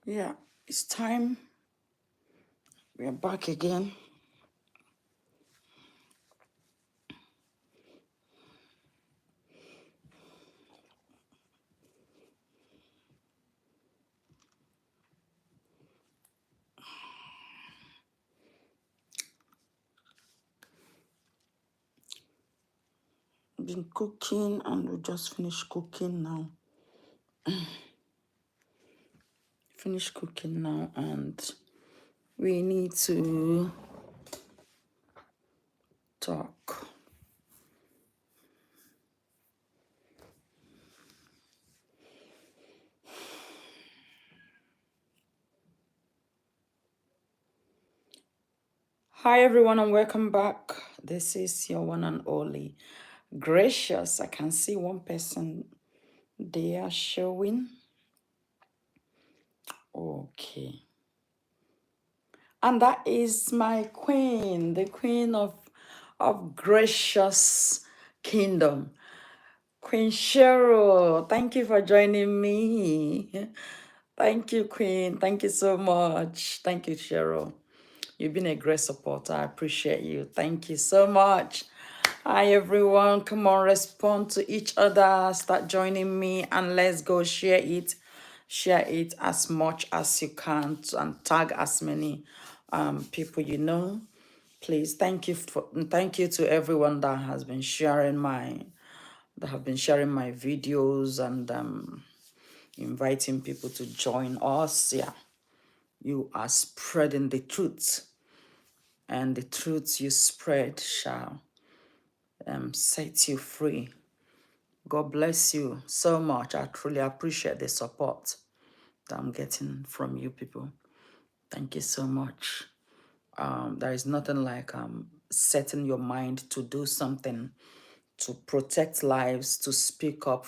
Yeah, it's time. We are back again. Been cooking and we just finished cooking now. Finished cooking now and we need to talk. Hi everyone and welcome back. This is your one and only Gracious. I can see one person there showing. Okay. And that is my queen, the queen of gracious kingdom. Queen Cheryl, thank you for joining me. Thank you, Queen. Thank you so much. Thank you, Cheryl. You've been a great supporter. I appreciate you. Thank you so much. Hi, everyone. Come on, respond to each other. Start joining me and let's go share it. Share it as much as you can and tag as many people you know. Please, thank you to everyone that has been sharing my videos and inviting people to join us. Yeah, you are spreading the truth, and the truth you spread shall set you free. God bless you so much. I truly appreciate the support that I'm getting from you people. Thank you so much. There is nothing like setting your mind to do something, to protect lives, to speak up,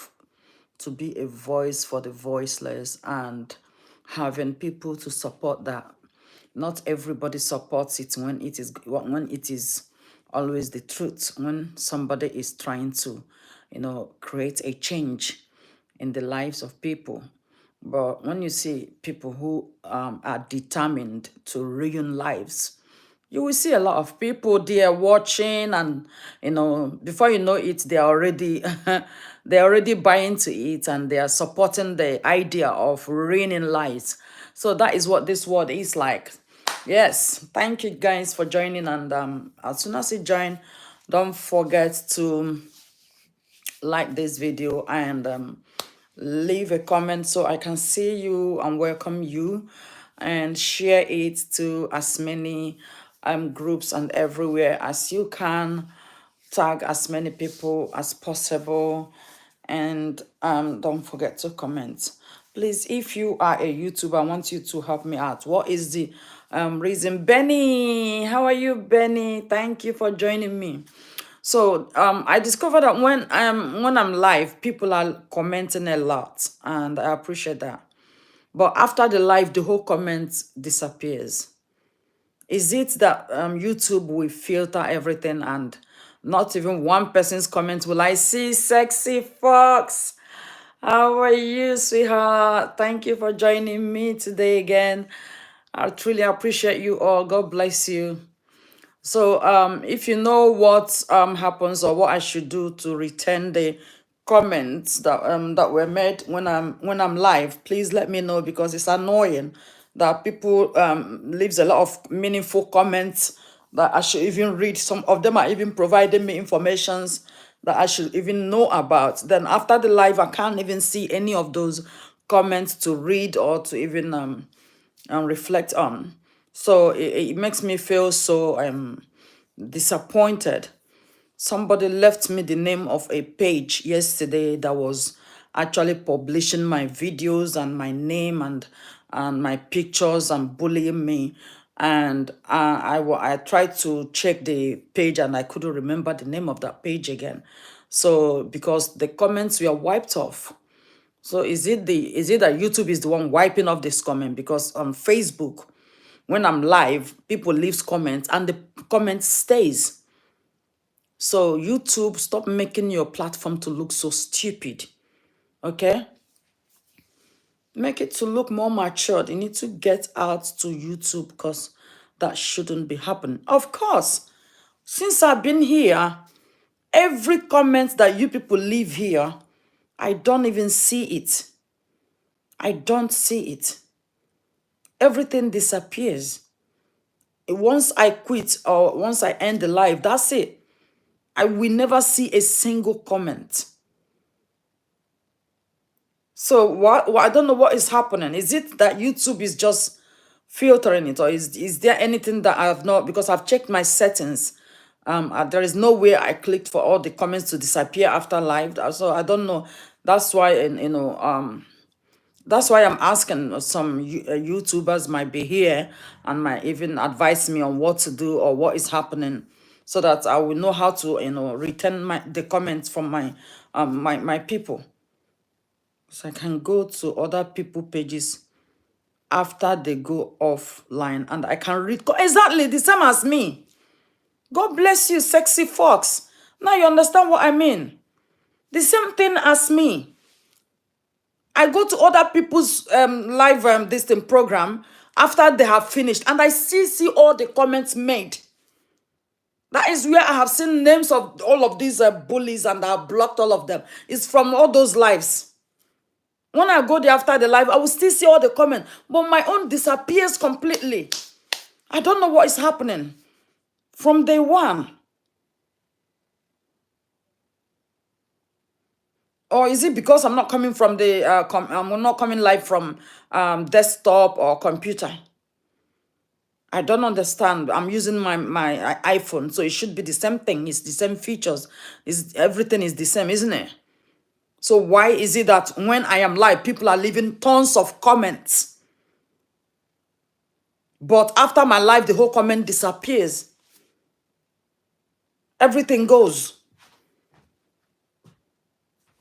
to be a voice for the voiceless, and having people to support that. Not everybody supports it when it is always the truth. When somebody is trying to, create a change in the lives of people. But when you see people who are determined to ruin lives, you will see a lot of people there watching, and before you know it, they're already they're already buying to it, and they are supporting the idea of ruining lives. So that is what this world is like. Yes, thank you guys for joining, and as soon as you join, don't forget to like this video and leave a comment so I can see you and welcome you, and share it to as many groups and everywhere as you can. Tag as many people as possible, and don't forget to comment. Please, if you are a YouTuber, I want you to help me out. What is the reason? Benny, how are you, Benny? Thank you for joining me. So I discovered that when I'm live, people are commenting a lot, and I appreciate that. But after the live, the whole comment disappears. Is it that YouTube will filter everything, and not even one person's comment will I see? Sexy Fox, how are you, sweetheart? Thank you for joining me today again. I truly appreciate you all. God bless you. So if you know what happens or what I should do to return the comments that were made when I'm live, please let me know, because it's annoying that people leaves a lot of meaningful comments that I should even read. Some of them are even providing me informations that I should even know about. Then after the live, I can't even see any of those comments to read or to even and reflect on. So it makes me feel so disappointed. Somebody left me the name of a page yesterday that was actually publishing my videos and my name and my pictures and bullying me. And I tried to check the page and I couldn't remember the name of that page again. So because the comments were wiped off. So is it that YouTube is the one wiping off this comment? Because on Facebook, when I'm live, people leaves comments and the comment stays. So YouTube, stop making your platform to look so stupid. Okay? Make it to look more matured. You need to get out to YouTube because that shouldn't be happening. Of course, since I've been here, every comment that you people leave here, I don't even see it. I don't see it. Everything disappears. Once I quit or once I end the live, that's it. I will never see a single comment. So what I don't know what is happening. Is it that YouTube is just filtering it, or is there anything that I have not, because I've checked my settings. There is no way I clicked for all the comments to disappear after live. So I don't know. That's why, and that's why I'm asking. Some YouTubers might be here and might even advise me on what to do or what is happening, so that I will know how to return the comments from my people. So I can go to other people pages after they go offline and I can read exactly the same as me. God bless you, sexy fox. Now you understand what I mean. The same thing as me. I go to other people's live this thing program after they have finished and I still see all the comments made. That is where I have seen names of all of these bullies and I have blocked all of them. It's from all those lives. When I go there after the live, I will still see all the comments, but my own disappears completely. I don't know what is happening from day one. Or is it because I'm not coming from the, I'm not coming live from desktop or computer? I don't understand. I'm using my iPhone, so it should be the same thing. It's the same features. Everything is the same, isn't it? So why is it that when I am live, people are leaving tons of comments, but after my live, the whole comment disappears? Everything goes.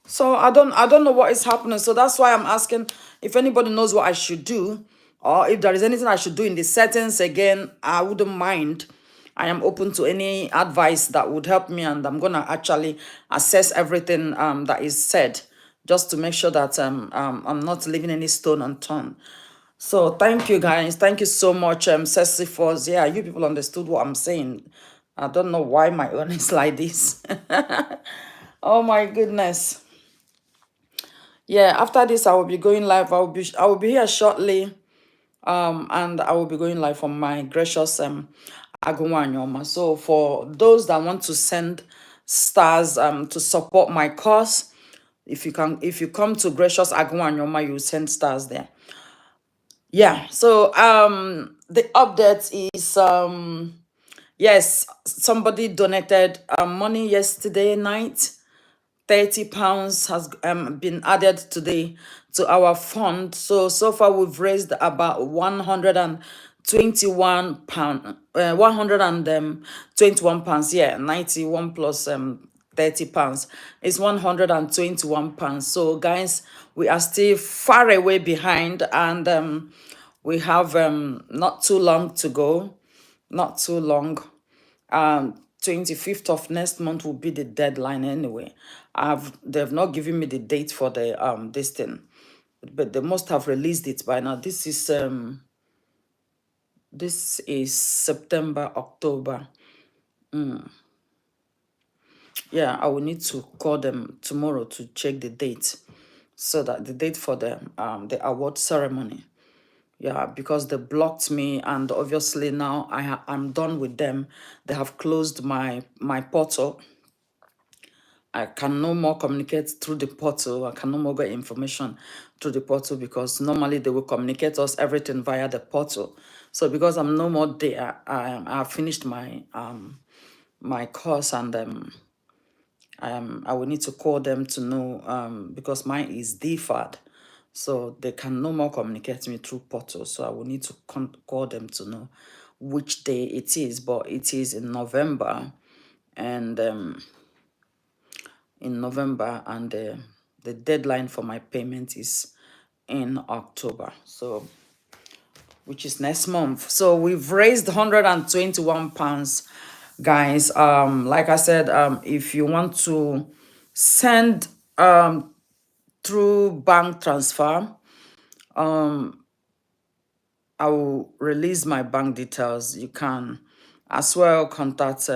So I don't know what is happening. So that's why I'm asking if anybody knows what I should do, or if there is anything I should do in the settings. Again, I wouldn't mind. I am open to any advice that would help me, and I'm gonna actually assess everything that is said, just to make sure that I'm not leaving any stone unturned. So thank you guys. Thank you so much, Ceci Force. Yeah, you people understood what I'm saying. I don't know why my own is like this. Oh my goodness. Yeah, after this I will be going live. I will be here shortly. And I will be going live from my gracious Agunwanyoma. So for those that want to send stars to support my cause, if you come to gracious Agunwanyoma, you send stars there. Yeah, so the update is yes, somebody donated money yesterday night. £30 has been added today to our fund. So far we've raised about £121, £121. Yeah, 91 plus £30 is £121. So guys, we are still far away behind, and we have not too long to go. Not too long. 25th of next month will be the deadline anyway. They've not given me the date for the this thing, but they must have released it by now. This is September, October. Yeah, I will need to call them tomorrow to check the date, so that the date for the award ceremony. Yeah, because they blocked me, and obviously now I'm done with them. They have closed my portal. I can no more communicate through the portal. I can no more get information through the portal, because normally they will communicate us everything via the portal. So because I'm no more there, I have finished my course, and I will need to call them to know, because mine is deferred. So they can no more communicate me through portal. So I will need to call them to know which day it is. But it is in November, and the deadline for my payment is in October. So which is next month. So we've raised £121, guys. Like I said, if you want to send through bank transfer, I will release my bank details. You can as well contact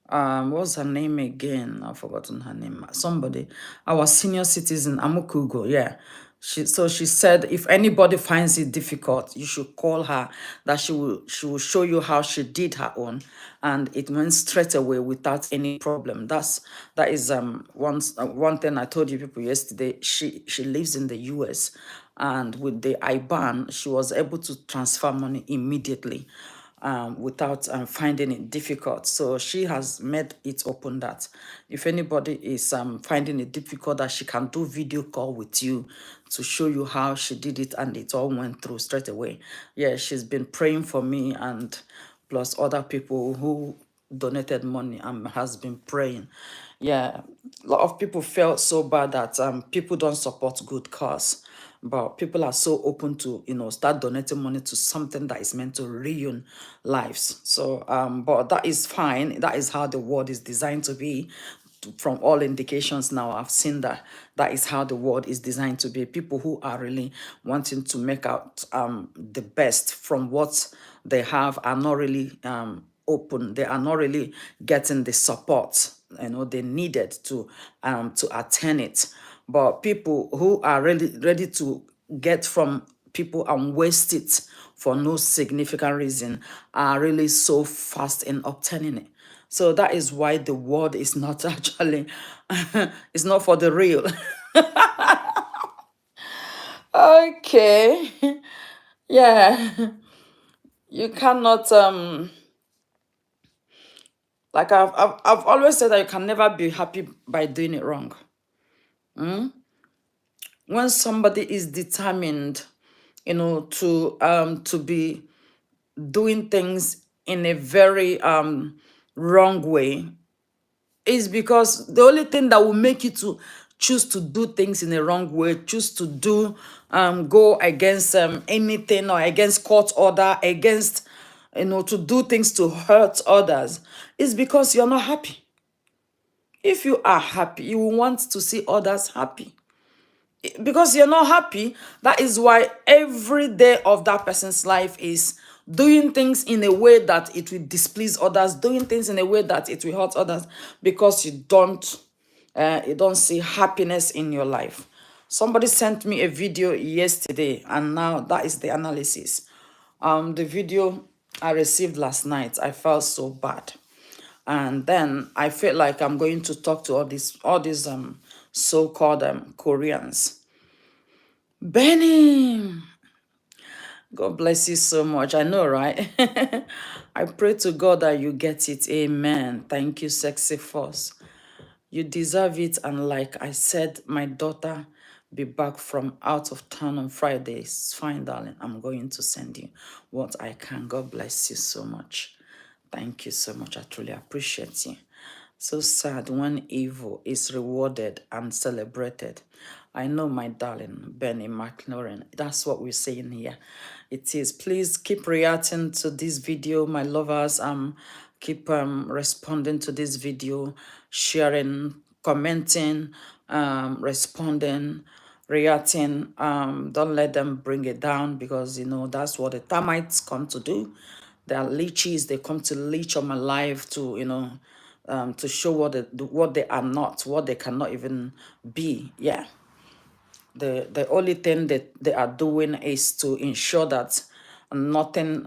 what's her name again? I've forgotten her name. Somebody, our senior citizen, Amukugo, yeah. She said if anybody finds it difficult, you should call her, that she will show you how she did her own, and it went straight away without any problem. That is one thing I told you people yesterday. She lives in the US, and with the IBAN, she was able to transfer money immediately without finding it difficult. So she has made it open that if anybody is finding it difficult, that she can do video call with you to show you how she did it, and it all went through straight away. Yeah, she's been praying for me, and plus other people who donated money and has been praying. Yeah, a lot of people felt so bad that people don't support good cause, but people are so open to start donating money to something that is meant to ruin lives. So but that is fine. That is how the world is designed to be. From all indications now, I've seen that that is how the world is designed to be. People who are really wanting to make out the best from what they have are not really open. They are not really getting the support they needed to attain it. But people who are really ready to get from people and waste it for no significant reason are really so fast in obtaining it. So that is why the word is not actually, it's not for the real. Okay. Yeah. You cannot, like I've always said that you can never be happy by doing it wrong. When somebody is determined, to be doing things in a very wrong way, is because the only thing that will make you to choose to do things in a wrong way, choose to go against anything, or against court order, against to do things to hurt others, is because you're not happy. If you are happy, you will want to see others happy. Because you're not happy, that is why every day of that person's life is doing things in a way that it will displease others, doing things in a way that it will hurt others, because you don't see happiness in your life. Somebody sent me a video yesterday, and now that is the analysis. The video I received last night, I felt so bad, and then I felt like I'm going to talk to all these so-called Koreans. Benny, God bless you so much. I know, right? I pray to God that you get it. Amen. Thank you, sexy force. You deserve it. And like I said, my daughter be back from out of town on Friday. It's fine, darling. I'm going to send you what I can. God bless you so much. Thank you so much. I truly appreciate you. So sad when evil is rewarded and celebrated. I know, my darling Benny McLaurin. That's what we're saying here. It is. Please keep reacting to this video, my lovers. Keep responding to this video, sharing, commenting, responding, reacting. Don't let them bring it down, because that's what the termites come to do. They are leeches. They come to leech on my life to show what they are not, what they cannot even be. Yeah. The only thing that they are doing is to ensure that nothing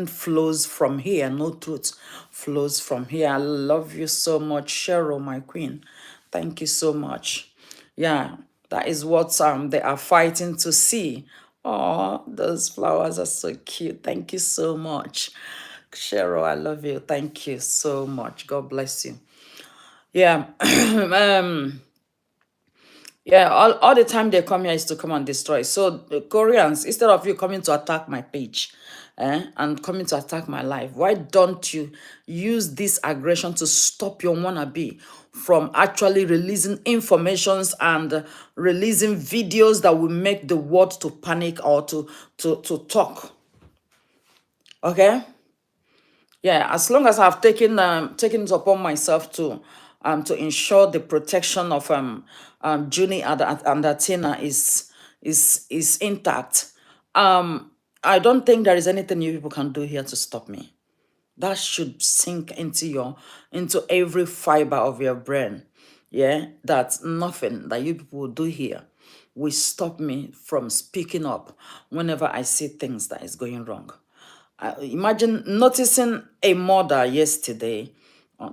flows from here, no truth flows from here. I love you so much, Cheryl, my queen. Thank you so much. Yeah, that is what they are fighting to see. Oh, those flowers are so cute. Thank you so much, Cheryl. I love you. Thank you so much. God bless you. Yeah. Yeah, all the time they come here is to come and destroy. So the Koreans, instead of you coming to attack my page and coming to attack my life, why don't you use this aggression to stop your wannabe from actually releasing informations and releasing videos that will make the world to panic or to talk? Okay? Yeah, as long as I've taken it upon myself to ensure the protection of Junie and Athena is intact, I don't think there is anything you people can do here to stop me. That should sink into every fiber of your brain. Yeah, that's nothing that you people will do here will stop me from speaking up whenever I see things that is going wrong. Imagine noticing a mother yesterday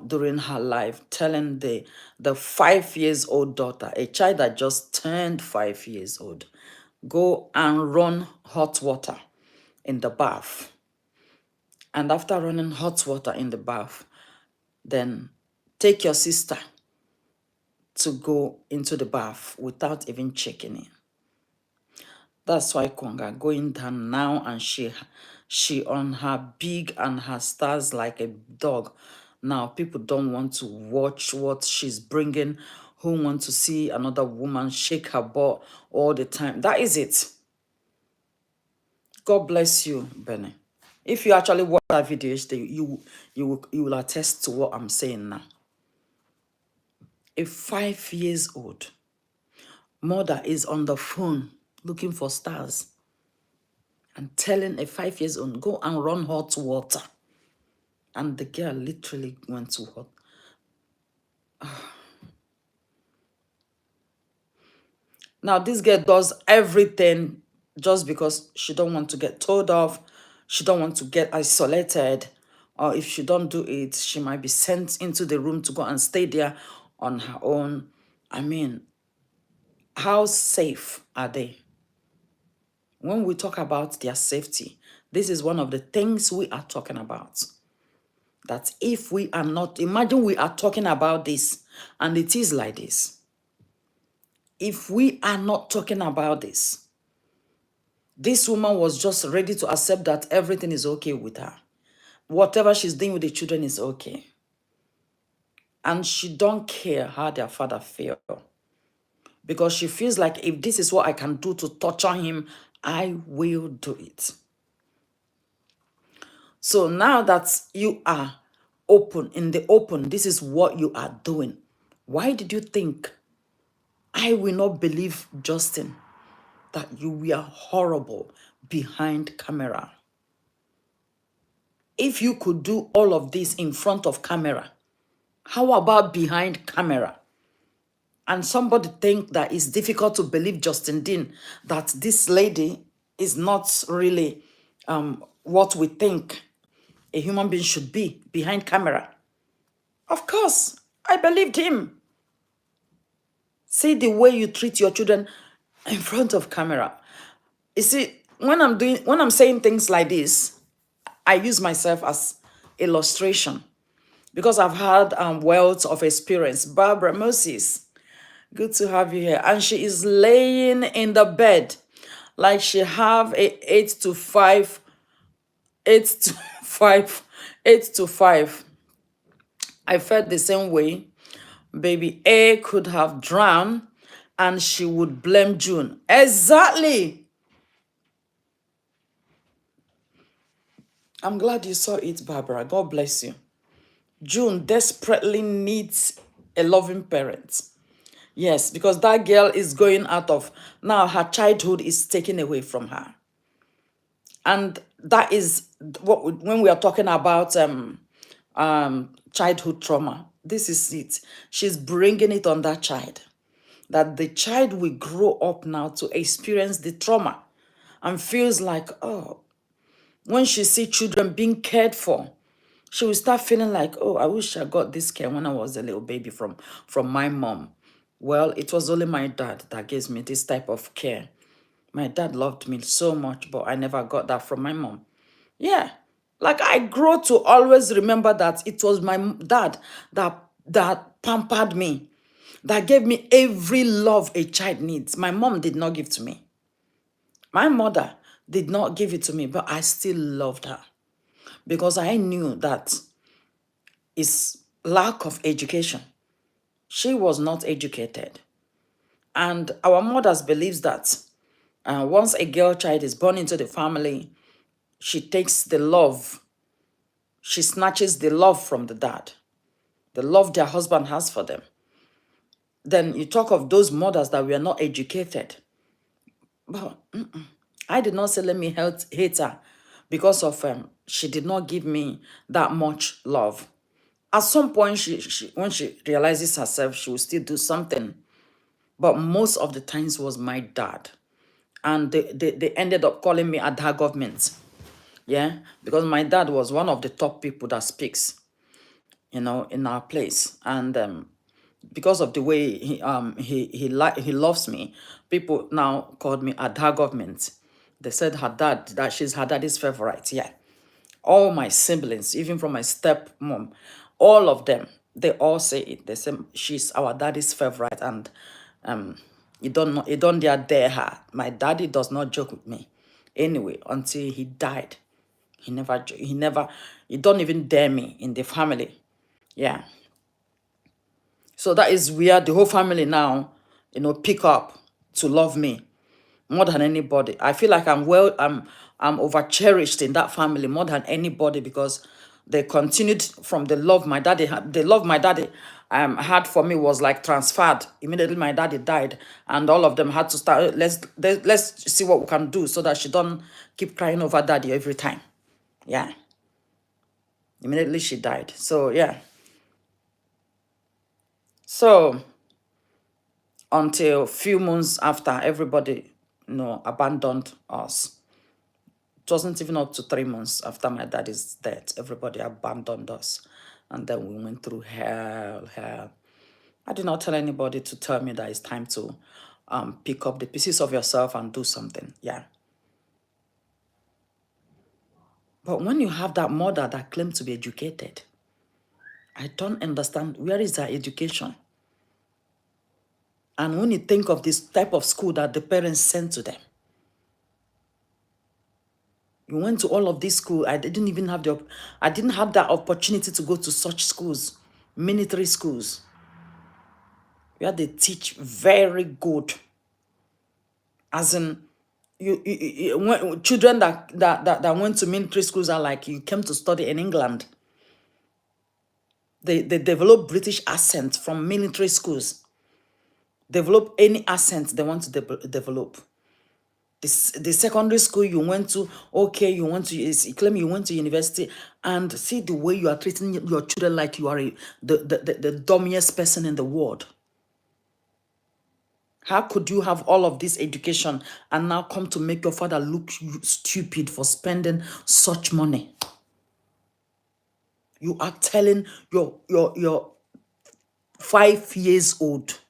during her life telling the 5 years old daughter, a child that just turned 5 years old, go and run hot water in the bath. And after running hot water in the bath, then take your sister to go into the bath without even checking in. That's why Konga going down now, and she on her big and her stars like a dog. Now people don't want to watch what she's bringing, who want to see another woman shake her butt all the time. That is it. God bless you, Benny. If you actually watch that video yesterday, you will attest to what I'm saying now. A 5 years old mother is on the phone looking for stars and telling a 5 years old, go and run hot water. And the girl literally went to hot. Now this girl does everything just because she don't want to get told off. She don't want to get isolated. Or if she don't do it, she might be sent into the room to go and stay there on her own. I mean, how safe are they? When we talk about their safety, this is one of the things we are talking about. That if we are not, imagine we are talking about this and it is like this. If we are not talking about this, this woman was just ready to accept that everything is okay with her. Whatever she's doing with the children is okay. And she don't care how their father feel. Because she feels like if this is what I can do to torture him, I will do it. So now that you are open, in the open, this is what you are doing. Why did you think I will not believe Justin that you were horrible behind camera? If you could do all of this in front of camera, how about behind camera? And somebody think that it's difficult to believe Justin Dean, that this lady is not really what we think a human being should be behind camera. Of course, I believed him. See the way you treat your children in front of camera. You see, when I'm saying things like this, I use myself as illustration because I've had wealth of experience. Barbara Moses, good to have you here. And she is laying in the bed like she have a 8 to 5, 8 to 5, 8 to 5. I felt the same way. Baby A could have drowned and she would blame June. Exactly. I'm glad you saw it, Barbara. God bless you. June desperately needs a loving parent. Yes, because that girl is going out of, now her childhood is taken away from her. And that is what when we are talking about childhood trauma, this is it. She's bringing it on that child. That the child will grow up now to experience the trauma and feels like, oh, when she sees children being cared for, she will start feeling like, oh, I wish I got this care when I was a little baby from my mom. Well, it was only my dad that gives me this type of care. My dad loved me so much, but I never got that from my mom. Yeah. Like I grow to always remember that it was my dad that pampered me, that gave me every love a child needs. My mom did not give to me. My mother did not give it to me, but I still loved her because I knew that it's lack of education. She was not educated. And our mothers believes that once a girl child is born into the family, she takes the love, she snatches the love from the dad, the love their husband has for them. Then you talk of those mothers that were not educated. But I did not say let me hate her because of she did not give me that much love. At some point, when she realizes herself, she will still do something. But most of the times was my dad. And they ended up calling me Ada government. Yeah, because my dad was one of the top people that speaks, in our place. And because of the way he loves me, people now called me Ada government. They said her dad, that she's her daddy's favorite. Yeah. All my siblings, even from my stepmom, all of them, they all say it. They say she's our daddy's favorite, and you don't dare her. My daddy does not joke with me. Anyway, until he died, he don't even dare me in the family. Yeah. So that is where the whole family now, pick up to love me more than anybody. I feel like I'm over cherished in that family more than anybody, because they continued from the love my daddy had. The love my daddy had for me was like transferred immediately my daddy died, and all of them had to start. Let's see what we can do so that she don't keep crying over daddy every time. Yeah. Immediately she died. So yeah. So until few months after, everybody, abandoned us. It wasn't even up to 3 months after my daddy's death. Everybody abandoned us. And then we went through hell. I did not tell anybody to tell me that it's time to pick up the pieces of yourself and do something. Yeah. But when you have that mother that claims to be educated, I don't understand, where is her education? And when you think of this type of school that the parents sent to them, you went to all of these schools. I didn't have that opportunity to go to such schools, military schools, where they teach very good. As in, children that went to military schools are like, you came to study in England. They develop British accent from military schools. Develop any accent they want to develop. The secondary school you went to, okay, you claim you went to university, and see the way you are treating your children like you are the dumbest person in the world. How could you have all of this education and now come to make your father look stupid for spending such money? You are telling your 5 years old.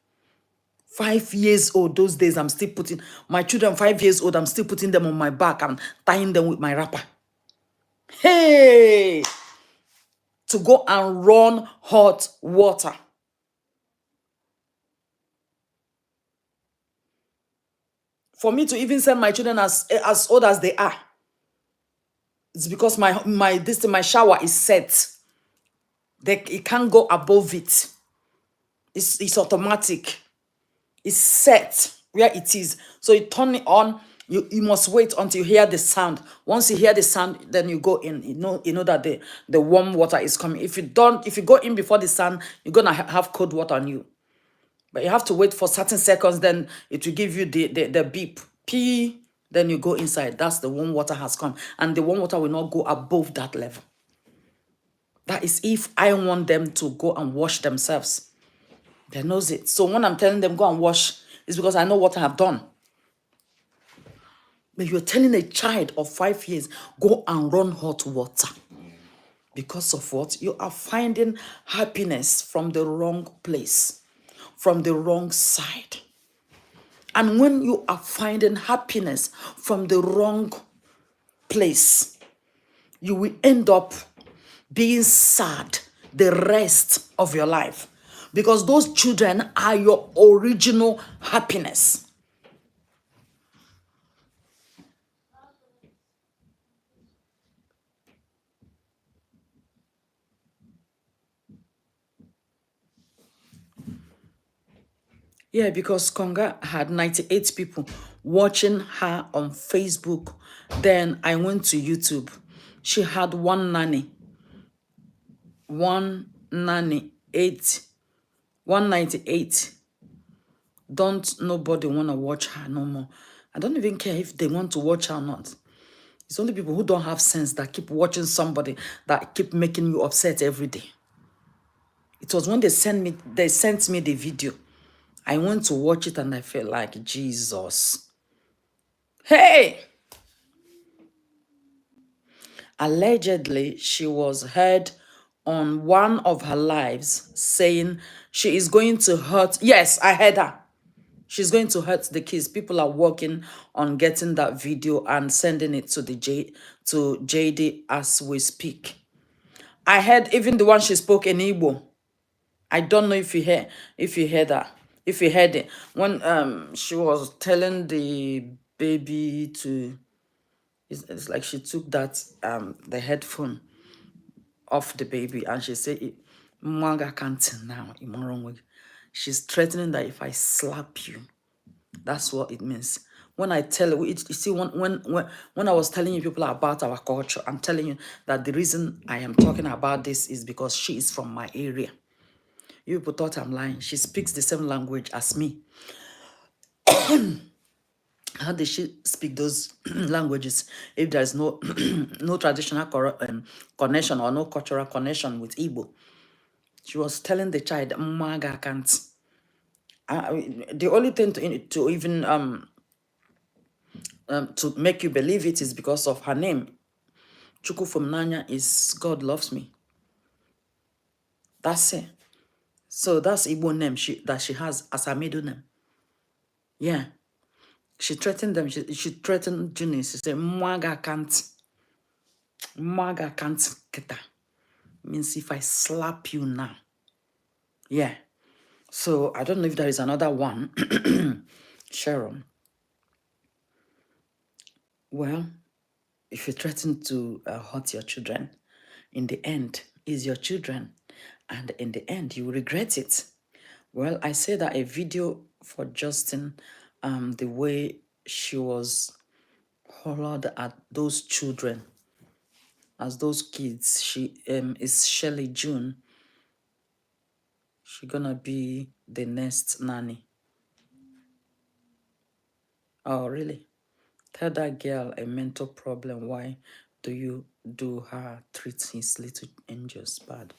5 years old, those days I'm still putting my children 5 years old, I'm still putting them on my back and tying them with my wrapper. Hey! To go and run hot water. For me to even send my children as old as they are, it's because my shower is set. It can't go above it. It's automatic. It's set where it is. So you turn it on. You must wait until you hear the sound. Once you hear the sound, then you go in. You know that the warm water is coming. If you go in before the sound, you're gonna have cold water on you. But you have to wait for certain seconds. Then it will give you the beep. Pee. Then you go inside. That's the warm water has come, and the warm water will not go above that level. That is if I want them to go and wash themselves. They knows it. So when I'm telling them go and wash, it's because I know what I have done. But you're telling a child of 5 years, go and run hot water. Because of what? You are finding happiness from the wrong place, from the wrong side. And when you are finding happiness from the wrong place, you will end up being sad the rest of your life. Because those children are your original happiness. Yeah, because Konga had 98 people watching her on Facebook. Then I went to YouTube. She had one nanny. 198. 198. Don't nobody want to watch her no more. I don't even care if they want to watch or not. It's only people who don't have sense that keep watching somebody that keep making you upset every day. It was when they sent me the video. I went to watch it and I felt like, Jesus. Hey! Allegedly, she was heard on one of her lives saying she is going to hurt. Yes, I heard her. She's going to hurt the kids. People are working on getting that video and sending it to to JD as we speak. I heard even the one she spoke in Igbo. I don't know if you heard that. If you heard it. When she was telling the baby to, it's like she took that the headphone off the baby and she said, Mwaga can't now. She's threatening that if I slap you, that's what it means. When I tell you, you see, when I was telling you people about our culture, I'm telling you that the reason I am talking about this is because she is from my area. You people thought I'm lying. She speaks the same language as me. How did she speak those languages if there's no no traditional connection or no cultural connection with Igbo? She was telling the child, Maga can't. The only thing to even to make you believe it is because of her name. Chuku from Nanya is God loves me. That's it. So that's Igbo name that she has as her middle name. Yeah. She threatened them. She threatened Junior. She said, Mwaga can't. Mwaga can't keta. Means if I slap you now. Yeah. So I don't know if there is another one. Sharon. Well, if you threaten to hurt your children, in the end, is your children. And in the end, you will regret it. Well, I say that a video for Justin, the way she was hollered at those children, as those kids, she is Shelley June. She gonna be the next nanny. Oh, really? Tell that girl a mental problem. Why do you do her treat his little angels bad?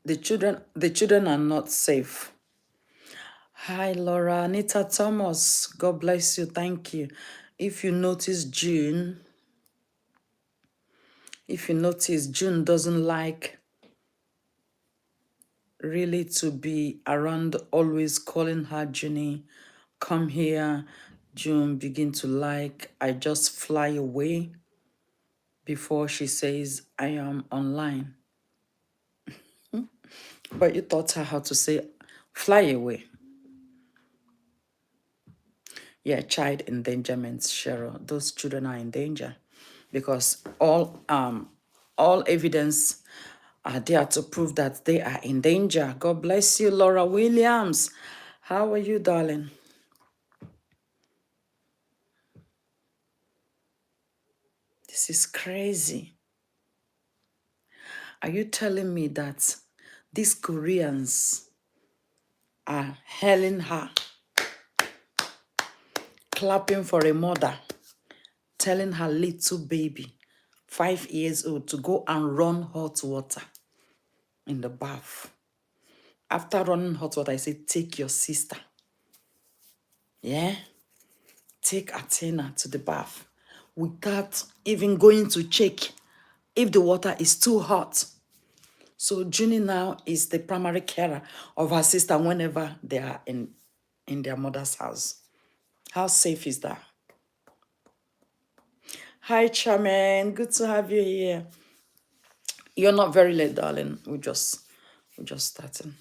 The children are not safe. Hi, Laura. Anita Thomas. God bless you. Thank you. If you notice June doesn't like really to be around, always calling her Junie. Come here. June begin to like, I just fly away before she says, I am online. But you taught her how to say, fly away. Yeah, child endangerment, Cheryl. Those children are in danger because all evidence are there to prove that they are in danger. God bless you, Laura Williams. How are you, darling? This is crazy. Are you telling me that these Koreans are hailing her, clapping for a mother, telling her little baby, 5 years old, to go and run hot water in the bath? After running hot water, I say, take your sister. Yeah? Take Athena to the bath without even going to check if the water is too hot. So Junie now is the primary carer of her sister whenever they are in their mother's house. How safe is that? Hi, Charmaine. Good to have you here. You're not very late, darling. We're just starting.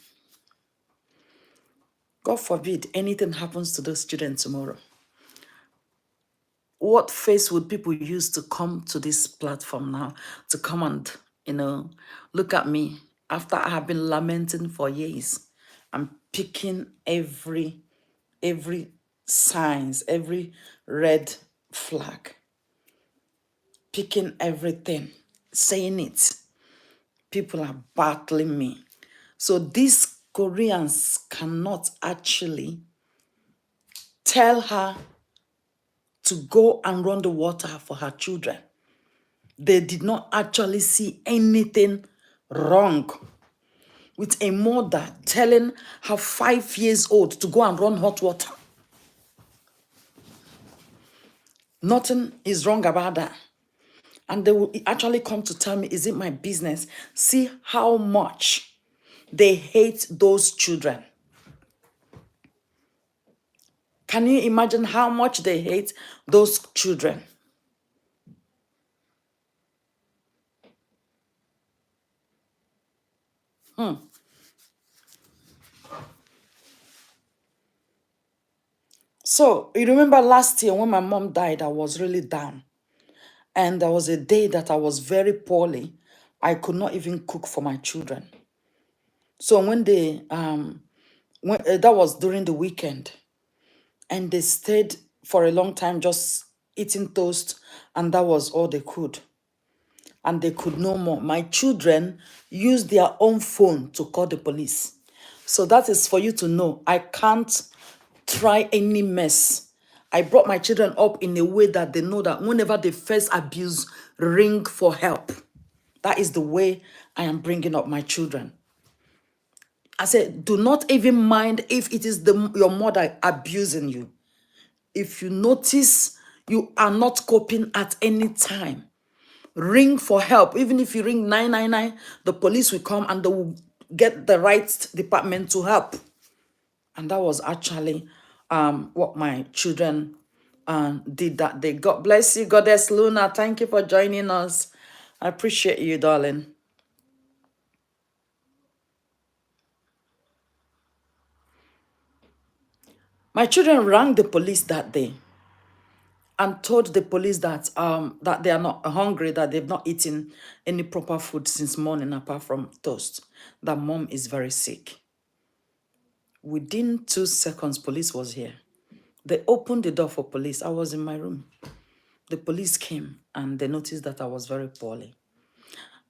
God forbid anything happens to those students tomorrow. What face would people use to come to this platform now, to come and, look at me after I have been lamenting for years? I'm picking every signs, every red flag, picking everything, saying it. People are battling me. So these Koreans cannot actually tell her to go and run the water for her children. They did not actually see anything wrong with a mother telling her 5 years old to go and run hot water. Nothing is wrong about that. And they will actually come to tell me, is it my business? See how much they hate those children. Can you imagine how much they hate those children? So, you remember last year when my mom died, I was really down. And there was a day that I was very poorly. I could not even cook for my children. So when they, that was during the weekend, and they stayed for a long time just eating toast, and that was all they could. And they could no more. My children used their own phone to call the police. So that is for you to know. I can't try any mess. I brought my children up in a way that they know that whenever they face abuse, ring for help. That is the way I am bringing up my children. I said, do not even mind if it is your mother abusing you. If you notice you are not coping at any time, ring for help. Even if you ring 999, the police will come and they will get the right department to help. And that was actually what my children did that day. God bless you, Goddess Luna. Thank you for joining us. I appreciate you, darling. My children rang the police that day and told the police that that they are not hungry, that they've not eaten any proper food since morning apart from toast, that mom is very sick. Within 2 seconds, police was here. They opened the door for police. I was in my room. The police came and they noticed that I was very poorly.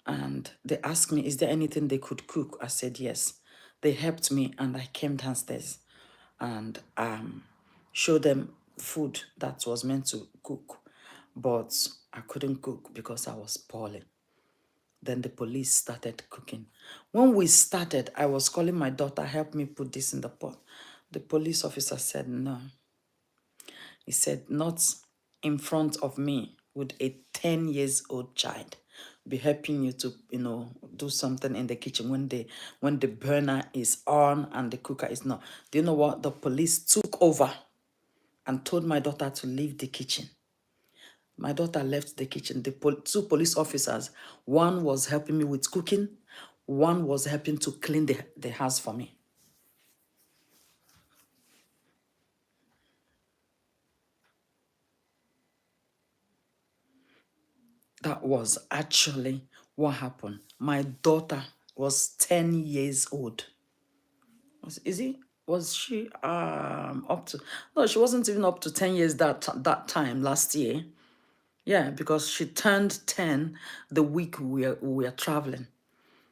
And they asked me, is there anything they could cook? I said yes. They helped me and I came downstairs and showed them food that was meant to cook. But I couldn't cook because I was poorly. Then the police started cooking. When we started, I was calling my daughter, help me put this in the pot. The police officer said no. He said, not in front of me would a 10 years old child be helping you to, do something in the kitchen when the burner is on and the cooker is not. Do you know what? The police took over and told my daughter to leave the kitchen. My daughter left the kitchen. The 2 police officers, one was helping me with cooking, one was helping to clean the house for me. That was actually what happened. My daughter was 10 years old. Was she up to, no, she wasn't even up to 10 years that time last year. Yeah, because she turned 10 the week we were traveling.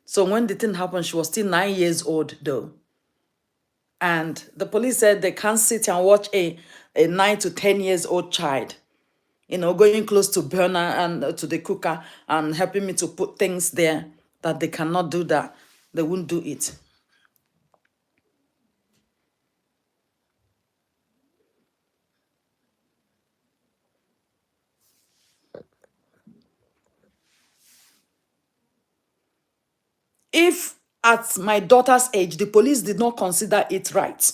So when the thing happened, she was still 9 years old though. And the police said they can't sit and watch a 9 to 10 years old child, going close to burner and to the cooker and helping me to put things there, that they cannot do that. They won't do it. If at my daughter's age, the police did not consider it right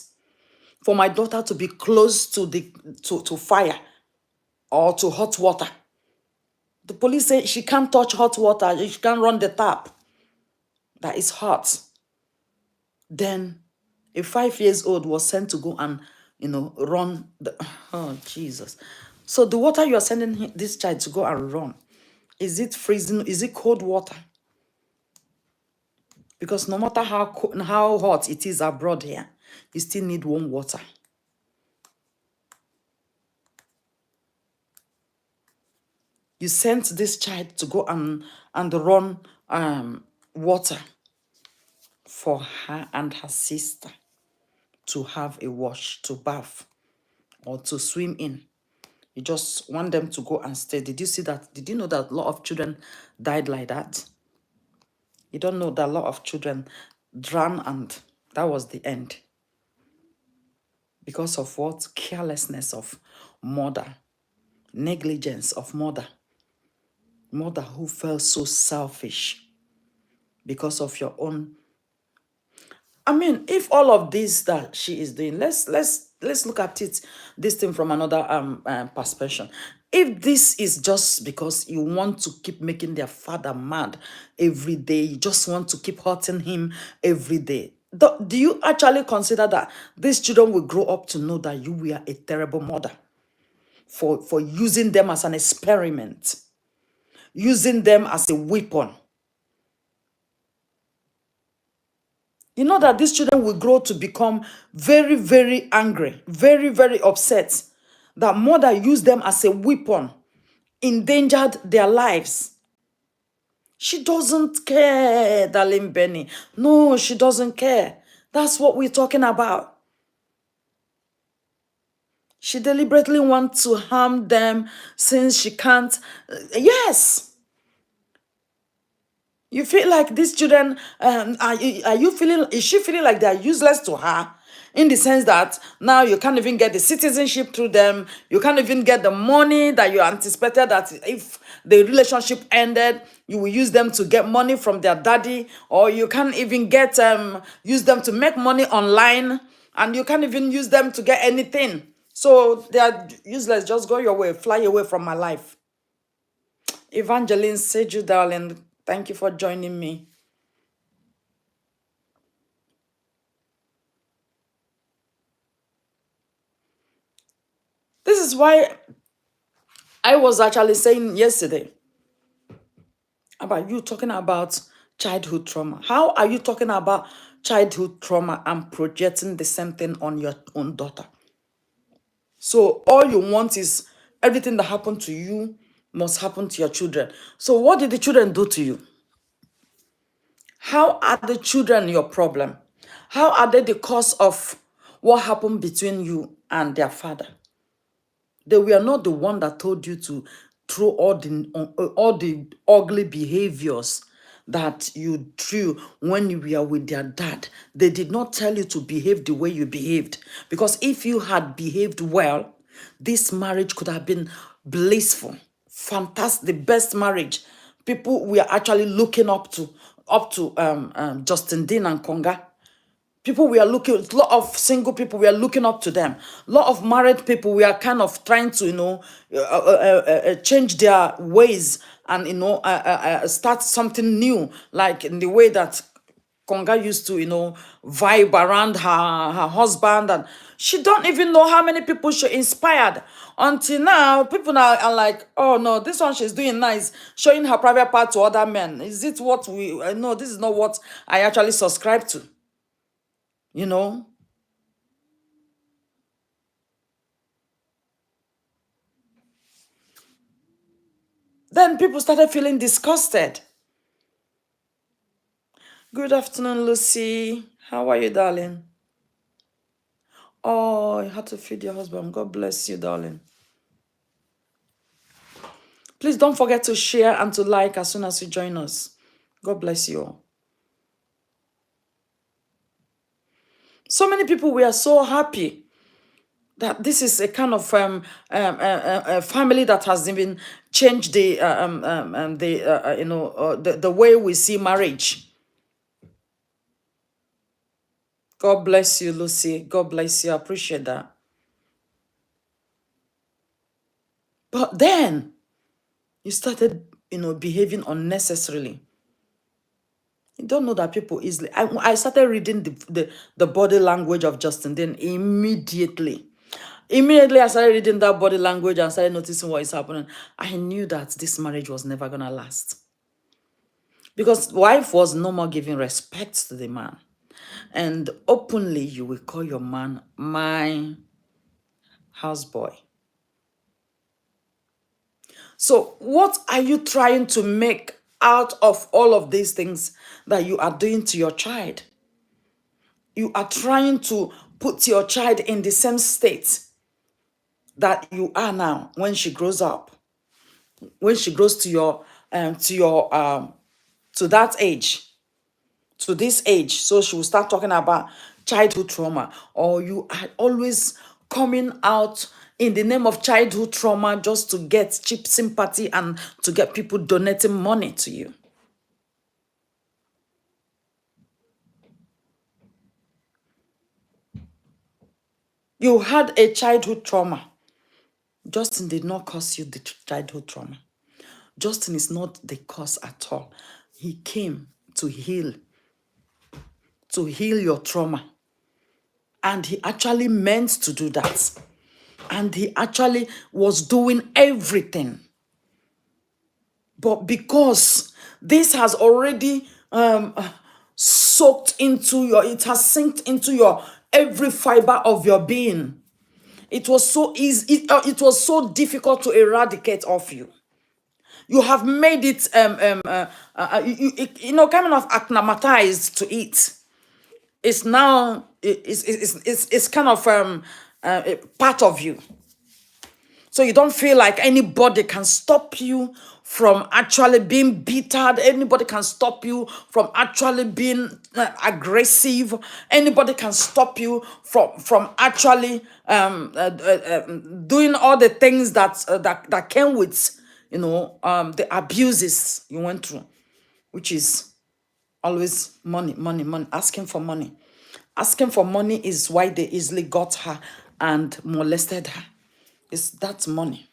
for my daughter to be close to to fire or to hot water. The police say she can't touch hot water, she can't run the tap that is hot. Then a 5 years old was sent to go and, run the, oh, Jesus. So the water you are sending this child to go and run, is it freezing? Is it cold water? Because no matter how hot it is abroad here, you still need warm water. You sent this child to go and run water for her and her sister to have a wash, to bath, or to swim in. You just want them to go and stay. Did you see that? Did you know that a lot of children died like that? You don't know that a lot of children drowned and that was the end. Because of what? Carelessness of mother. Negligence of mother. Mother who felt so selfish because of your own. I mean, if all of this that she is doing, let's look at it, this thing from another perspective. If this is just because you want to keep making their father mad every day, you just want to keep hurting him every day, do you actually consider that these children will grow up to know that you were a terrible mother for using them as an experiment, using them as a weapon? You know that these children will grow to become very, very angry, very, very upset that mother used them as a weapon, endangered their lives. She doesn't care, darling Benny. No, she doesn't care. That's what we're talking about. She deliberately wants to harm them since she can't. Yes. You feel like these children, are you feeling, is she feeling like they're useless to her? In the sense that now you can't even get the citizenship through them. You can't even get the money that you anticipated that if the relationship ended, you will use them to get money from their daddy. Or you can't even get, use them to make money online. And you can't even use them to get anything. So they are useless. Just go your way. Fly away from my life. Evangeline Seju, darling, thank you for joining me. This is why I was actually saying yesterday about you talking about childhood trauma. How are you talking about childhood trauma and projecting the same thing on your own daughter? So all you want is everything that happened to you must happen to your children. So what did the children do to you? How are the children your problem? How are they the cause of what happened between you and their father? They were not the one that told you to throw all the ugly behaviors that you drew when you were with their dad. They did not tell you to behave the way you behaved. Because if you had behaved well, this marriage could have been blissful, fantastic, the best marriage. People were actually looking up to Justin Dean and Konga. People we are looking, a lot of single people, we are looking up to them. A lot of married people, we are kind of trying to, change their ways and, start something new, like in the way that Konga used to, vibe around her husband. And she don't even know how many people she inspired. Until now, people now are like, oh no, this one she's doing nice, showing her private part to other men. Is it what I know? This is not what I actually subscribe to. You know, then people started feeling disgusted. Good afternoon, Lucy. How are you, darling? Oh, you had to feed your husband. God bless you, darling. Please don't forget to share and to like as soon as you join us. God bless you all. So many people were so happy that this is a kind of family that has even changed the way we see marriage. God bless you, Lucy. God bless you. I appreciate that. But then you started, behaving unnecessarily. You don't know that people easily. I started reading the body language of Justin. Then immediately I started reading that body language and started noticing what is happening. I knew that this marriage was never going to last. Because wife was no more giving respect to the man. And openly, you will call your man my houseboy. So what are you trying to make out of all of these things that you are doing to your child. You are trying to put your child in the same state that you are now when she grows up, when she grows to to that age, to this age. So she will start talking about childhood trauma, or you are always coming out in the name of childhood trauma just to get cheap sympathy and to get people donating money to you. You had a childhood trauma. Justin did not cause you the childhood trauma. Justin is not the cause at all. He came to heal your trauma. And he actually meant to do that. And he actually was doing everything. But because this has already soaked into it has sinked into your every fiber of your being. It was so easy, it was so difficult to eradicate off you. You have made it, kind of acclimatized to it. It's now, it's kind of a part of you. So you don't feel like anybody can stop you from actually being bitter. Anybody can stop you from actually being aggressive. Anybody can stop you from actually doing all the things that came with, the abuses you went through, which is always money, money, money, asking for money. Asking for money is why they easily got her and molested her. That's money.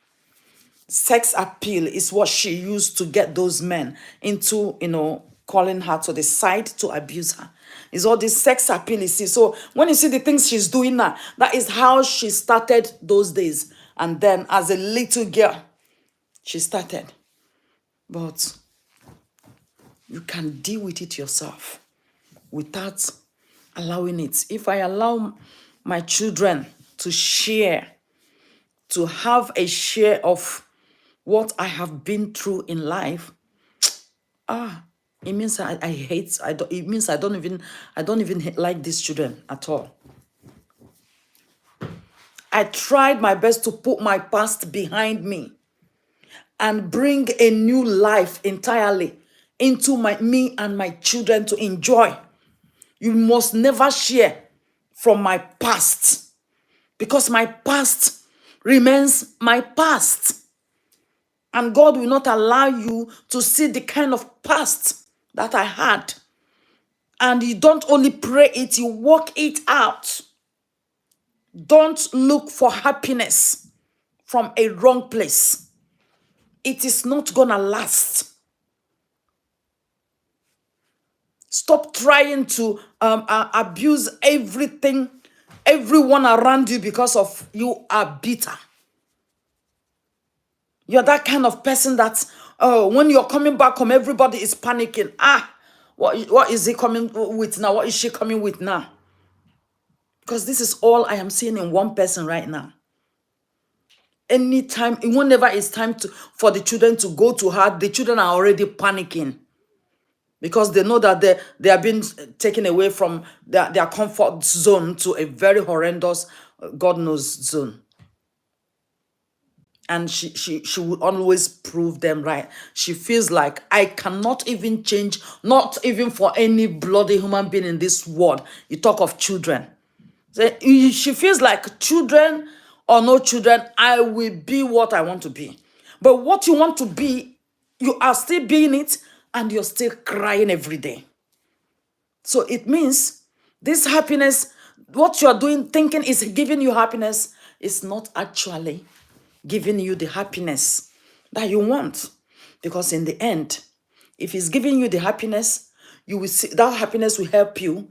Sex appeal is what she used to get those men into, calling her to the side to abuse her. It's all this sex appeal you see. So when you see the things she's doing now, that is how she started those days. And then as a little girl, she started. But you can deal with it yourself without allowing it. If I allow my children to share, to have a share of what I have been through in life, it means it means I don't even like these children at all. I tried my best to put my past behind me and bring a new life entirely into me and my children to enjoy. You must never share from my past, because my past remains my past. And God will not allow you to see the kind of past that I had. And you don't only pray it, you work it out. Don't look for happiness from a wrong place. It is not gonna last. Stop trying to abuse everyone around you because of you are bitter. You're that kind of person that when you're coming back home, everybody is panicking. What is he coming with now? What is she coming with now? Because this is all I am seeing in one person right now. Anytime, whenever it's time for the children to go to her, the children are already panicking. Because they know that they are being taken away from their comfort zone to a very horrendous, God knows, zone. And she would always prove them right. She feels like, I cannot even change, not even for any bloody human being in this world. You talk of children. She feels like, children or no children, I will be what I want to be. But what you want to be, you are still being it, and you're still crying every day. So it means this happiness, what you're doing, thinking is giving you happiness, is not actually giving you the happiness that you want. Because in the end, if it's giving you the happiness, you will see that happiness will help you,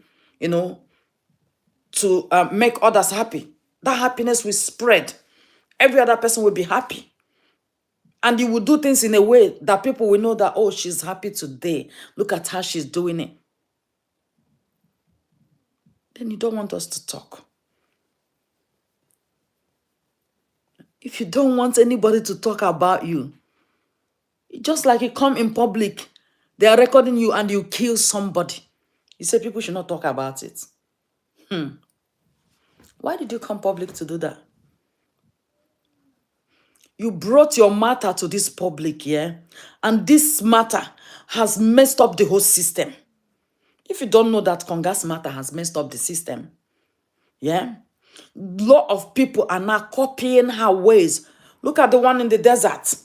to make others happy. That happiness will spread. Every other person will be happy. And you will do things in a way that people will know that, oh, she's happy today. Look at how she's doing it. Then you don't want us to talk. If you don't want anybody to talk about you, just like you come in public They are recording you and you kill somebody. You say people should not talk about it. Why did you come public to do that? You brought your matter to this public, yeah? And this matter has messed up the whole system. If you don't know that Conga's matter has messed up the system, yeah? Lot of people are now copying her ways. Look at the one in the desert.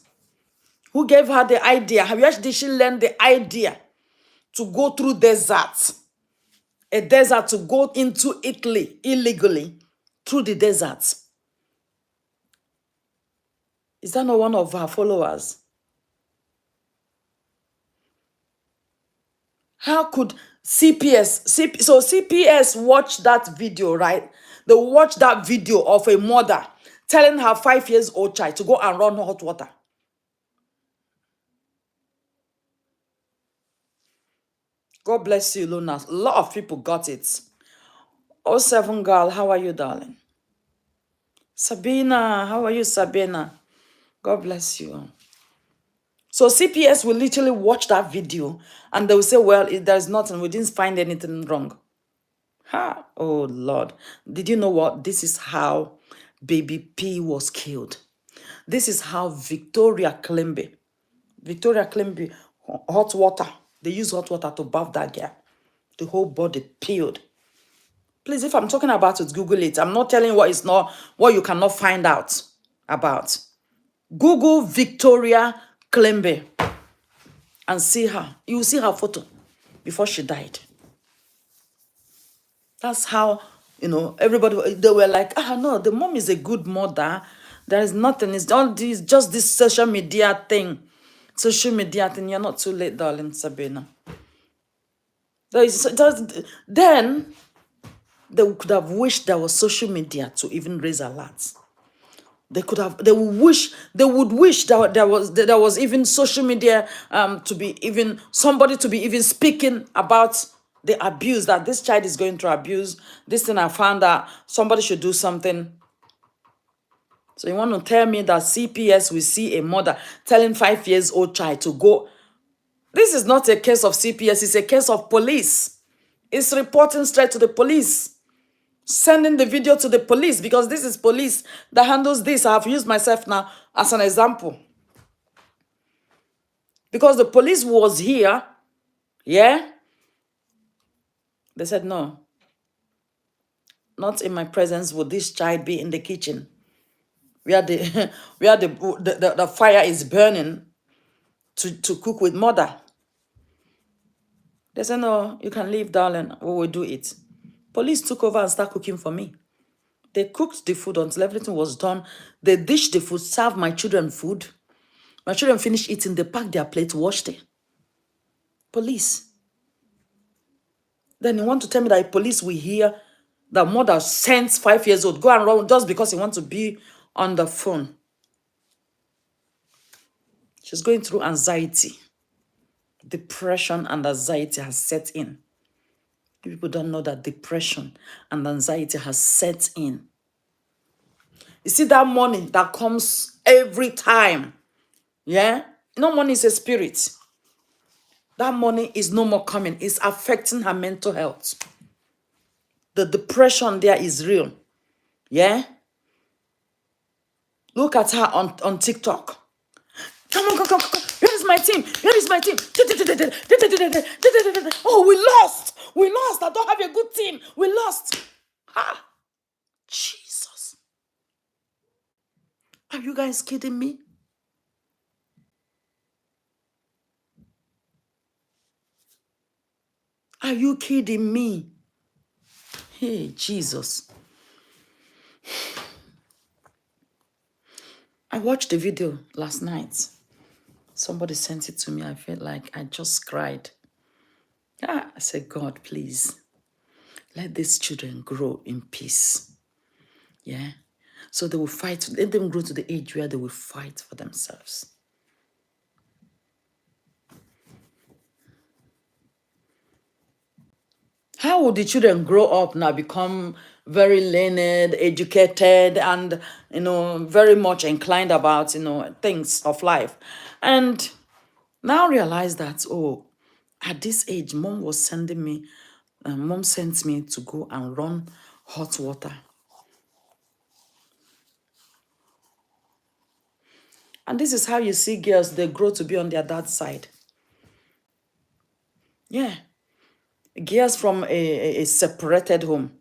Who gave her the idea? Where did she learn the idea to go through desert? A desert, to go into Italy illegally through the desert. Is that not one of her followers? How could CPS watch that video, right? They watch that video of a mother telling her 5-year-old child to go and run hot water. God bless you, Luna. A lot of people got it. Oh, 7 girl, how are you, darling? Sabina, how are you, Sabina? God bless you. So CPS will literally watch that video and they will say, well, there's nothing, we didn't find anything wrong. Ha! Oh, Lord. Did you know what? This is how baby P was killed. This is how Victoria Klembe, hot water. They use hot water to bath that girl. The whole body peeled. Please, if I'm talking about it, Google it. I'm not telling you what you cannot find out about. Google Victoria Klembe and see her. You will see her photo before she died. That's how, everybody, they were like, no, the mom is a good mother. There is nothing. It's just this social media thing. Social media thing. You're not too late, darling Sabina. Then, they could have wished there was social media to even raise alerts. They would wish that there was even social media to be even somebody to be even speaking about the abuse, that this child is going through abuse. This thing I found out, somebody should do something. So you want to tell me that CPS will see a mother telling 5-year-old child to go? This is not a case of CPS, it's a case of police. It's reporting straight to the police. Sending the video to the police, because this is police that handles this. I have used myself now as an example. Because the police was here, yeah? They said, no. Not in my presence would this child be in the kitchen where the fire is burning to cook with mother. They said, no, you can leave, darling. We will do it. Police took over and started cooking for me. They cooked the food until everything was done. They dished the food, served my children food. My children finished eating, they packed their plate, washed it. Police. Then you want to tell me that police will hear that mother sends 5-year-old, go and run just because he wants to be on the phone. She's going through anxiety. Depression and anxiety has set in. People don't know that depression and anxiety has set in. You see that money that comes every time, yeah? No, money is a spirit. That money is no more coming. It's affecting her mental health. The depression there is real, yeah? Look at her on TikTok. Come on, come. Here is my team. Here is my team. Oh, we lost. We lost. I don't have a good team. We lost. Ah, Jesus. Are you guys kidding me? Are you kidding me? Hey, Jesus. I watched the video last night. Somebody sent it to me. I felt like I just cried. I said, God, please, let these children grow in peace. Yeah? So they will fight. Let them grow to the age where they will fight for themselves. How would the children grow up now, become very learned, educated, and, very much inclined about, things of life? And now realize that, At this age, mom sent me to go and run hot water. And this is how you see girls, they grow to be on their dad's side. Yeah. Girls from a separated home.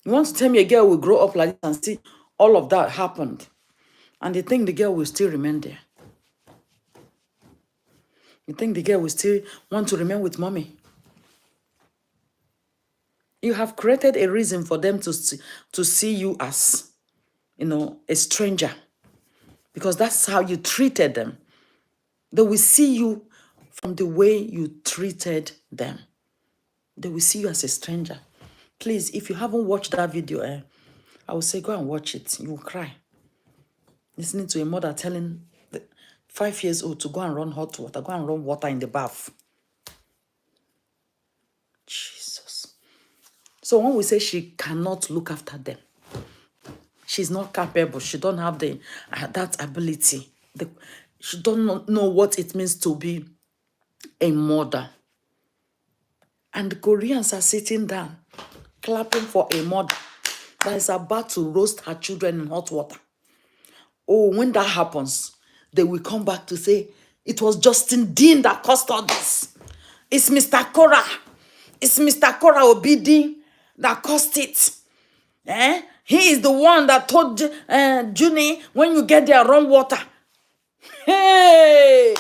You want to tell me a girl will grow up like this and see all of that happened, and they think the girl will still remain there? You think the girl will still want to remain with mommy? You have created a reason for them to see you as, a stranger, because that's how you treated them. They will see you from the way you treated them. They will see you as a stranger. Please, if you haven't watched that video, I will say go and watch it. You will cry. Listening to a mother telling the 5 years old to go and run hot water, go and run water in the bath. Jesus. So when we say she cannot look after them, she's not capable. She don't have that ability. She don't know what it means to be a mother. And the Koreans are sitting down, clapping for a mother that is about to roast her children in hot water. Oh, when that happens, they will come back to say, it was Justin Dean that caused all this. It's Mr. Cora. It's Mr. Cora Obidi that caused it. He is the one that told Junie, when you get there, run water. Hey!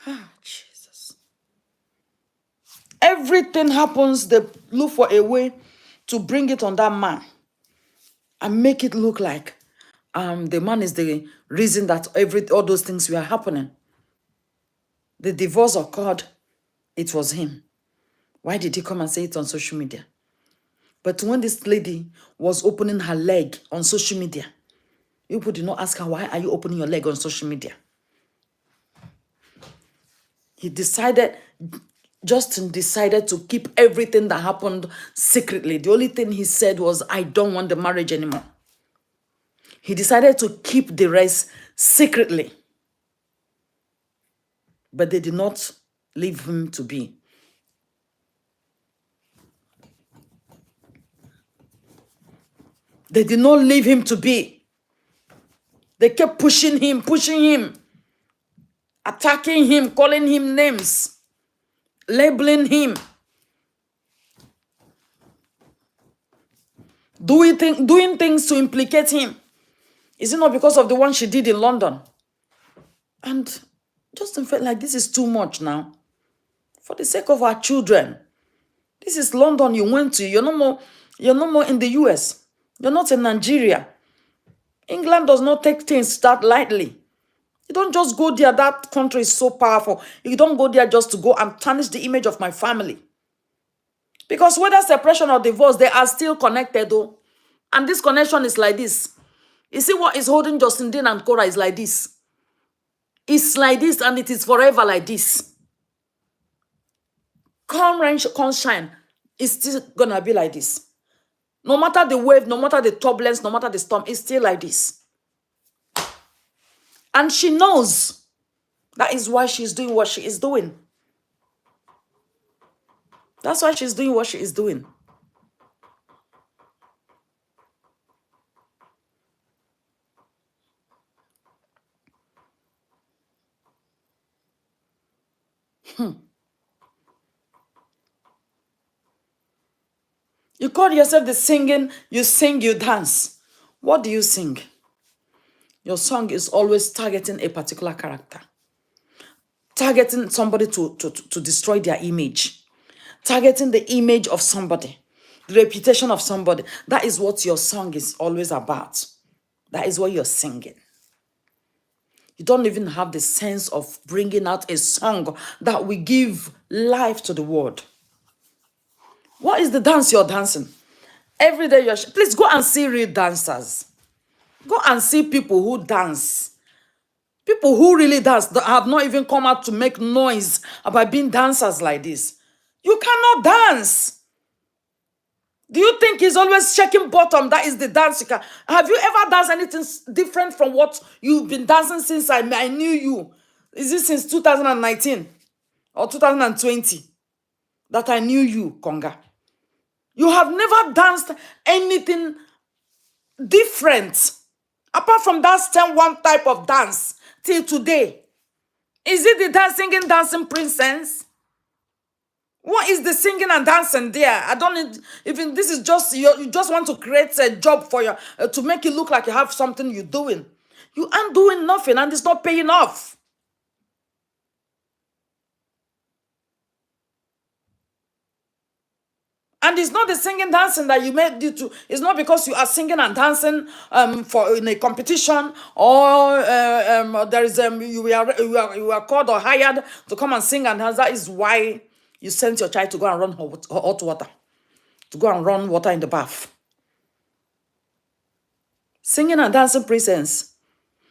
Ah, Jesus. Everything happens, they look for a way to bring it on that man and make it look like the man is the reason that all those things were happening. The divorce occurred, it was him. Why did he come and say it on social media? But when this lady was opening her leg on social media, people did not ask her, why are you opening your leg on social media? Justin decided to keep everything that happened secretly. The only thing he said was, I don't want the marriage anymore. He decided to keep the rest secretly. But they did not leave him to be. They did not leave him to be. They kept pushing him, attacking him, calling him names, labeling him, doing things to implicate him. Is it not because of the one she did in London? And Justin felt like this is too much now. For the sake of our children. This is London you went to. You're no more in the US. You're not in Nigeria. England does not take things that lightly. You don't just go there. That country is so powerful. You don't go there just to go and tarnish the image of my family. Because whether separation or divorce, they are still connected though. And this connection is like this. You see what is holding Justin Dean and Cora is like this. It's like this and it is forever like this. Come rain, come shine. It's still gonna be like this. No matter the wave, no matter the turbulence, no matter the storm, it's still like this. And she knows. That is why she's doing what she is doing. That's why she's doing what she is doing. You call yourself the singing, you sing, you dance. What do you sing? Your song is always targeting a particular character. Targeting somebody to destroy their image. Targeting the image of somebody. The reputation of somebody. That is what your song is always about. That is what you're singing. You don't even have the sense of bringing out a song that will give life to the world. What is the dance you're dancing? Every day please go and see real dancers. Go and see people who dance. People who really dance have not even come out to make noise about being dancers like this. You cannot dance. Do you think he's always checking bottom? That is the dance you can. Have you ever danced anything different from what you've been dancing since I knew you? Is it since 2019 or 2020 that I knew you, Konga? You have never danced anything different apart from that same one type of dance till today. Is it the dancing princess? What is the singing and dancing there? I don't need, even this is just, you just want to create a job for you, to make it look like you have something you're doing. You aren't doing nothing and it's not paying off. And it's not the singing dancing that you made you to. It's not because you are singing and dancing for in a competition, or there is you are called or hired to come and sing and dance. That is why you sent your child to go and run hot water, to go and run water in the bath. Singing and dancing princess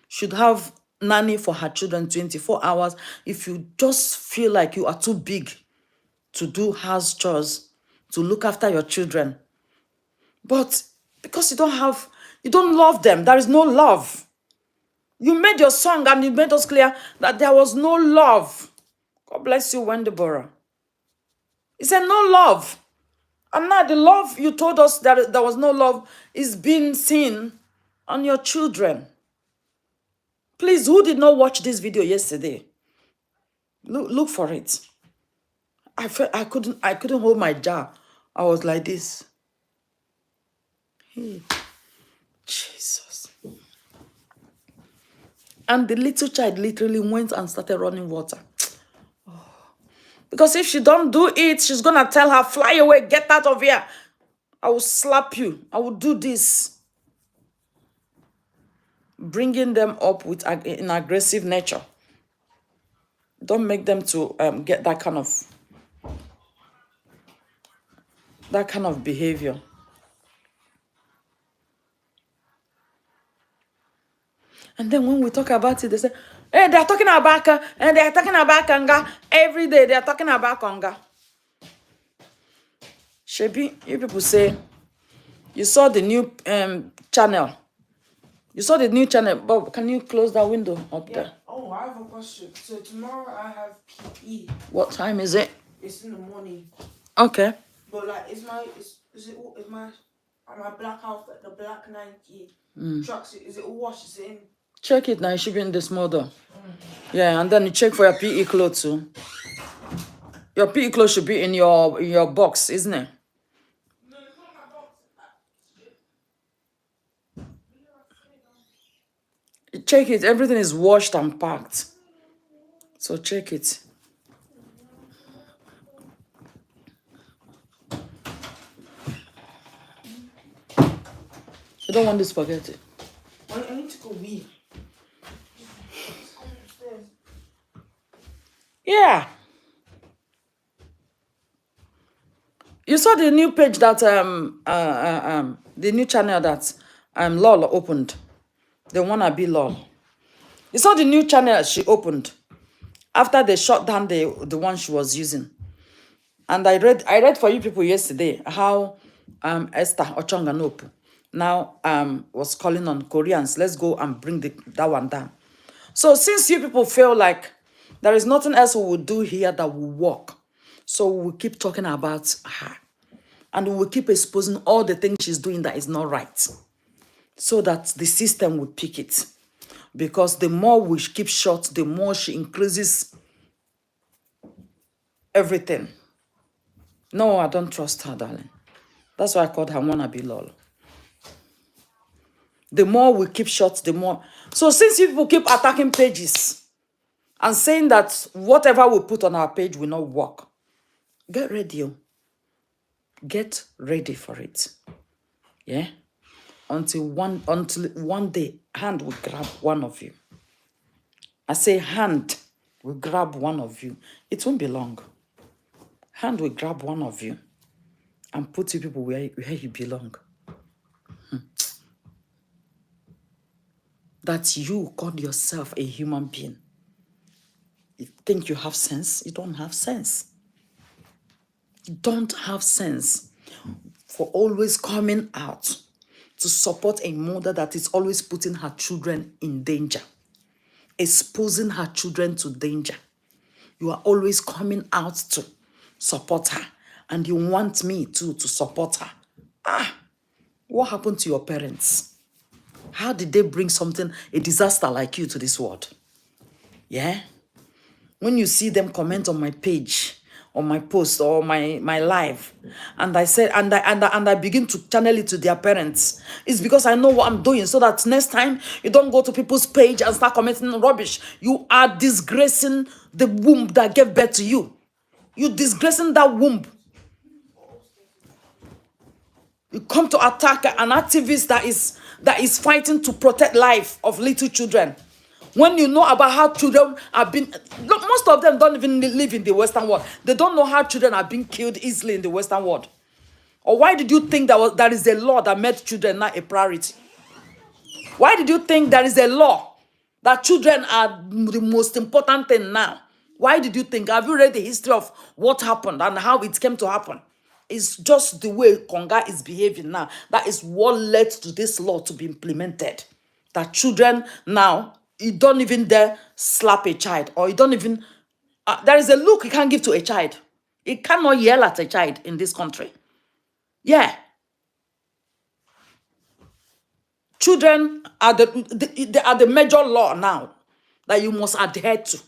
should have nanny for her children 24 hours. If you just feel like you are too big to do house chores, to look after your children, but because you don't love them, there is no love. You made your song and you made us clear that there was no love. God bless you, Wendebora. He said no love. And now the love you told us that there was no love is being seen on your children. Please, who did not watch this video yesterday? Look for it. I couldn't hold my jaw. I was like this. Hey, Jesus. And the little child literally went and started running water. Because if she don't do it, she's going to tell her, fly away, get out of here. I will slap you. I will do this. Bringing them up with an aggressive nature. Don't make them to get that kind of behavior. And then when we talk about it, they say, hey, they're talking about Kanga, and they're talking about Kanga. Every day they're talking about Kanga. Shebi, you people say, you saw the new channel. You saw the new channel. Bob, can you close that window up there? Oh, I have a question. So tomorrow I have PE. What time is it? It's in the morning. Okay. But like, is my black outfit, the black Nike tracksuit, is it all washed? Is it in? Check it now. It should be in this model. Yeah, and then you check for your PE clothes too. Your PE clothes should be in your box, isn't it? No, it's not my box. Check it. Everything is washed and packed. So check it. You don't want this spaghetti? I need to go wee. Yeah. You saw the new page that the new channel that Lol opened. The wannabe Lol. You saw the new channel she opened after they shut down the one she was using. And I read for you people yesterday how Esther Ochonganopu now was calling on Koreans. Let's go and bring that one down. So since you people feel like there is nothing else we will do here that will work, so we will keep talking about her. And we will keep exposing all the things she's doing that is not right. So that the system will pick it. Because the more we keep short, the more she increases everything. No, I don't trust her, darling. That's why I called her wannabe Lol. The more we keep short, the more. So since people keep attacking pages and saying that whatever we put on our page will not work, get ready. Get ready for it. Yeah? Until one day, hand will grab one of you. I say hand will grab one of you. It won't be long. Hand will grab one of you and put you people where you belong. that you call yourself a human being. You think you have sense? You don't have sense. You don't have sense for always coming out to support a mother that is always putting her children in danger, exposing her children to danger. You are always coming out to support her, and you want me too to support her. What happened to your parents? How did they bring something, a disaster like you to this world? Yeah? When you see them comment on my page, on my post or my live, and I said, and I begin to channel it to their parents, it's because I know what I'm doing, so that next time you don't go to people's page and start commenting rubbish. You are disgracing the womb that gave birth to you. You disgracing that womb. You come to attack an activist that is fighting to protect life of little children. When you know about how children have been, look, most of them don't even live in the Western world. They don't know how children are being killed easily in the Western world. Or why did you think that is a law that made children not a priority? Why did you think there is a law that children are the most important thing now? Why did you think? Have you read the history of what happened and how it came to happen? It's just the way Konga is behaving now. That is what led to this law to be implemented. That children now, you don't even dare slap a child, or you don't even, there is a look you can't give to a child. You cannot yell at a child in this country. Yeah. Children are they are the major law now that you must adhere to.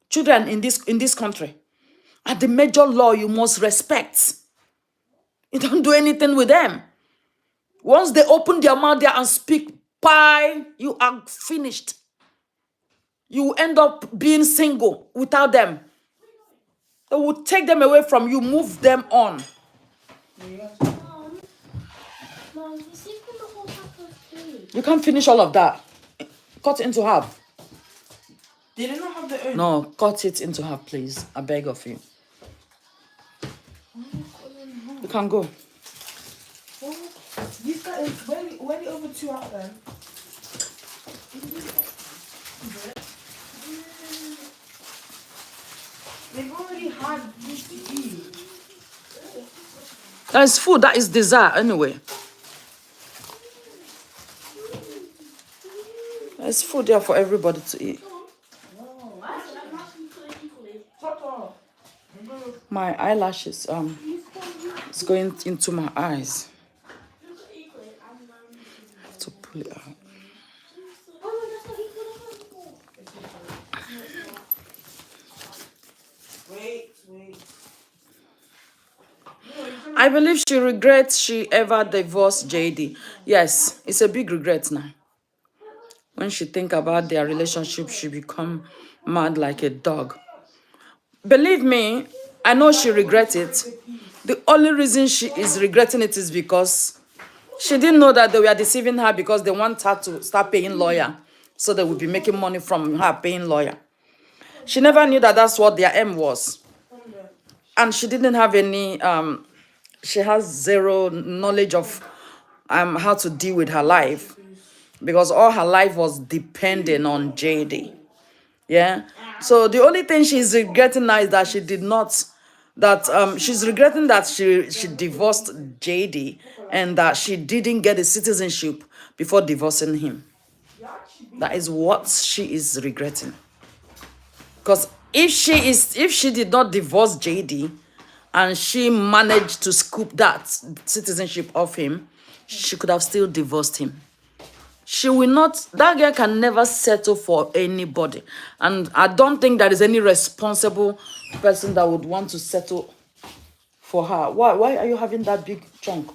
Children in this country are the major law you must respect. You don't do anything with them. Once they open their mouth there and speak pie, you are finished. You will end up being single without them. They will take them away from you, move them on. Mom, you see from the whole pack of food. You can't finish all of that. Cut it into half. They did not have their own. No, cut it into half, please. I beg of you. You can go. These guys, where the other two out then? They've already had this to eat. That is food. That is dessert anyway. There's food there for everybody to eat. My eyelashes it's going into my eyes. I have to pull it out. Wait. I believe she regrets she ever divorced JD. Yes, it's a big regret now. When she think about their relationship, she become mad like a dog. Believe me, I know she regrets it. The only reason she is regretting it is because she didn't know that they were deceiving her, because they want her to start paying lawyer. So they would be making money from her paying lawyer. She never knew that that's what their aim was. And she didn't have any, she has zero knowledge of how to deal with her life. Because all her life was depending on JD. Yeah. So the only thing she's regretting now is that she did not, she's regretting that she divorced JD and that she didn't get a citizenship before divorcing him. That is what she is regretting. Because if she did not divorce JD and she managed to scoop that citizenship off him, she could have still divorced him. She will not, that girl can never settle for anybody. And I don't think there is any responsible person that would want to settle for her. Why are you having that big chunk?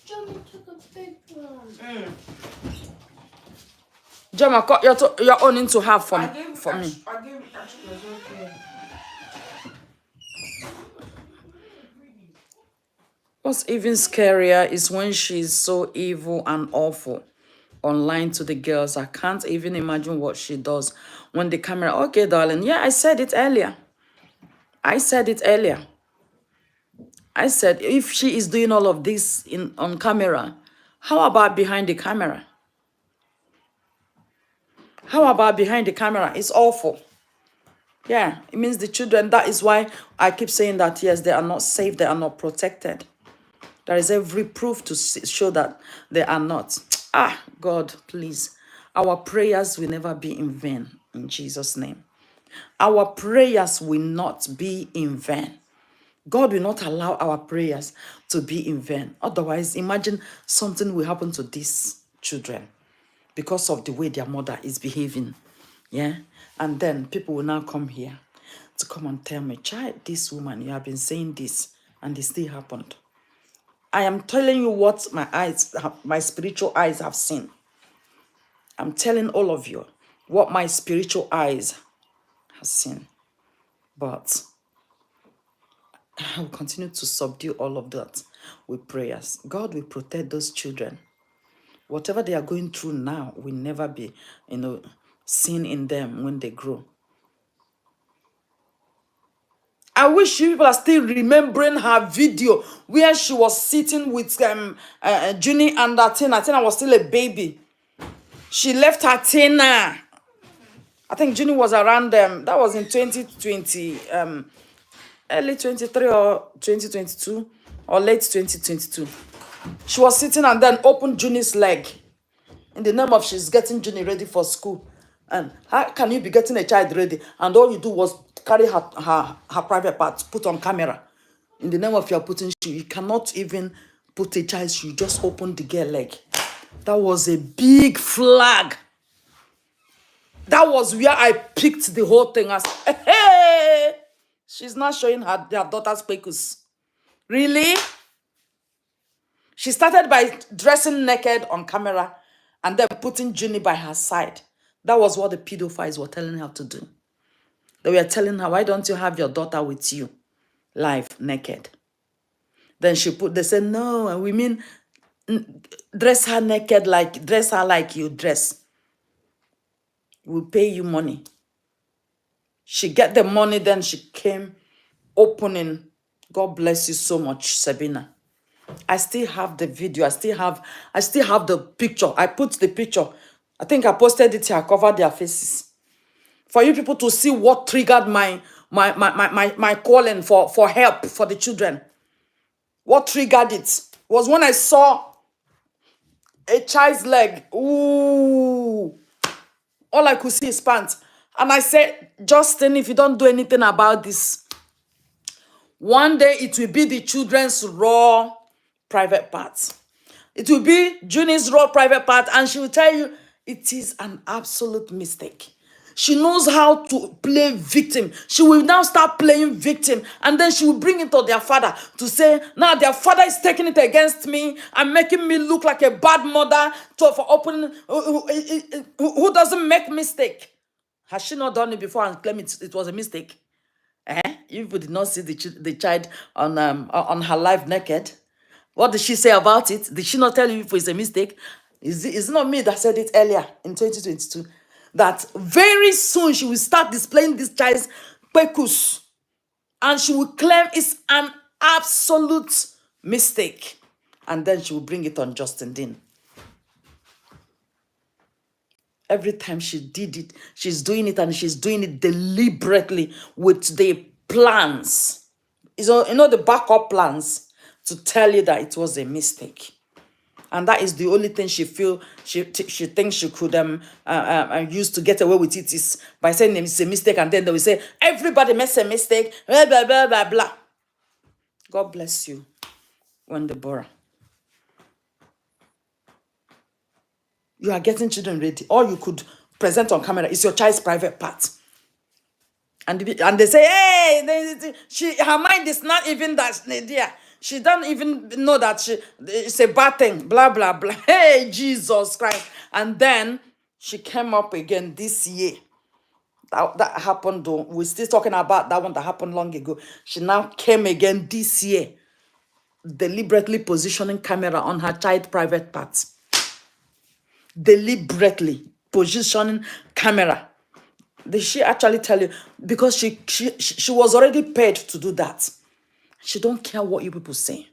Johnny took a big one. Gemma, cut your own into half for me. I gave actually okay. What's even scarier is when she's so evil and awful online to the girls. I can't even imagine what she does when the camera. Okay, darling. Yeah, I said it earlier. I said if she is doing all of this on camera, how about behind the camera? How about behind the camera? It's awful. Yeah, it means the children. That is why I keep saying that, yes, they are not safe, they are not protected. There is every proof to show that they are not. Ah, God, please. Our prayers will never be in vain, in Jesus' name. Our prayers will not be in vain. God will not allow our prayers to be in vain. Otherwise, imagine something will happen to these children because of the way their mother is behaving. Yeah? And then people will now come here to come and tell me, child, this woman, you have been saying this, and it still happened. I am telling you what my spiritual eyes have seen. I'm telling all of you what my spiritual eyes have seen. But I will continue to subdue all of that with prayers. God will protect those children. Whatever they are going through now will never be, seen in them when they grow. I wish you people are still remembering her video where she was sitting with Junie and Tina. Tina was still a baby. She left her Tina. I think Junie was around them. That was in 2020, early 23 or 2022 or late 2022. She was sitting and then opened Junie's leg in the name of she's getting Junie ready for school. And how can you be getting a child ready and all you do was carry her private parts, put on camera? In the name of you're putting shoe, you cannot even put a child's shoe, you just open the girl leg. That was a big flag. That was where I picked the whole thing as, hey, she's not showing her daughter's pecus. Really? She started by dressing naked on camera and then putting Junie by her side. That was what the pedophiles were telling her to do. They were telling her, why don't you have your daughter with you, live, naked? Then they said, no, we mean dress her naked, dress her like you dress. We'll pay you money. She get the money, then she came opening. God bless you so much, Sabina. I still have the video. I still have the picture. I put the picture. I think I posted it here. I covered their faces. For you people to see what triggered my calling for help for the children. What triggered it was when I saw a child's leg. Ooh. All I could see is pants. And I said, Justin, if you don't do anything about this, one day it will be the children's raw private parts. It will be Junie's raw private part, and she will tell you it is an absolute mistake. She knows how to play victim. She will now start playing victim, and then she will bring it to their father to say, now their father is taking it against me and making me look like a bad mother for opening who doesn't make mistake. Has she not done it before and claim it was a mistake? You did not see the child on her live naked. What did she say about it? Did she not tell you if it's a mistake? Is it not me that said it earlier in 2022? That very soon she will start displaying this child's pecus. And she will claim it's an absolute mistake. And then she will bring it on Justin Dean. Every time she did it, she's doing it, and she's doing it deliberately with the plans. The backup plans to tell you that it was a mistake. And that is the only thing she thinks she could use to get away with it, is by saying it's a mistake, and then they will say, everybody makes a mistake, blah, blah, blah, blah, blah. God bless you, Deborah. You are getting children ready. All you could present on camera is your child's private part. And they say, hey, her mind is not even that there. She don't even know that it's a bad thing. Blah, blah, blah. Hey, Jesus Christ. And then she came up again this year. That happened though. We're still talking about that one that happened long ago. She now came again this year, deliberately positioning camera on her child private parts. Deliberately positioning camera. Did she actually tell you? Because she was already paid to do that. She don't care what you people say.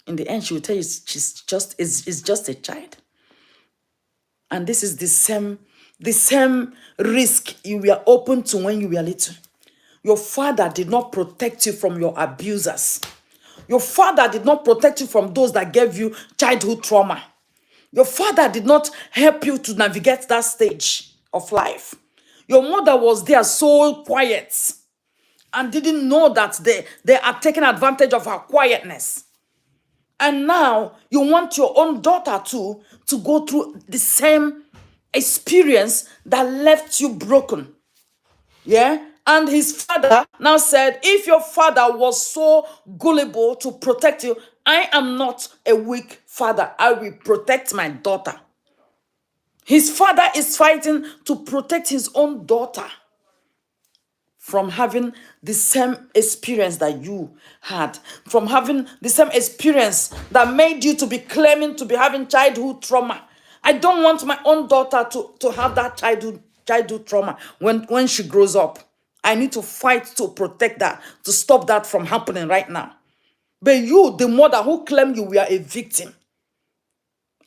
In the end, she will tell you she's just a child. And this is the same the same risk you were open to when you were little. Your father did not protect you from your abusers. Your father did not protect you from those that gave you childhood trauma. Your father did not help you to navigate that stage of life. Your mother was there so quiet and didn't know that they are taking advantage of her quietness. And now you want your own daughter to go through the same experience that left you broken. Yeah? And his father now said, if your father was so gullible to protect you, I am not a weak father. I will protect my daughter. His father is fighting to protect his own daughter from having the same experience that you had, from having the same experience that made you to be claiming to be having childhood trauma. I don't want my own daughter to have that childhood trauma when she grows up. I need to fight to protect that, to stop that from happening right now. But you, the mother who claimed you were a victim,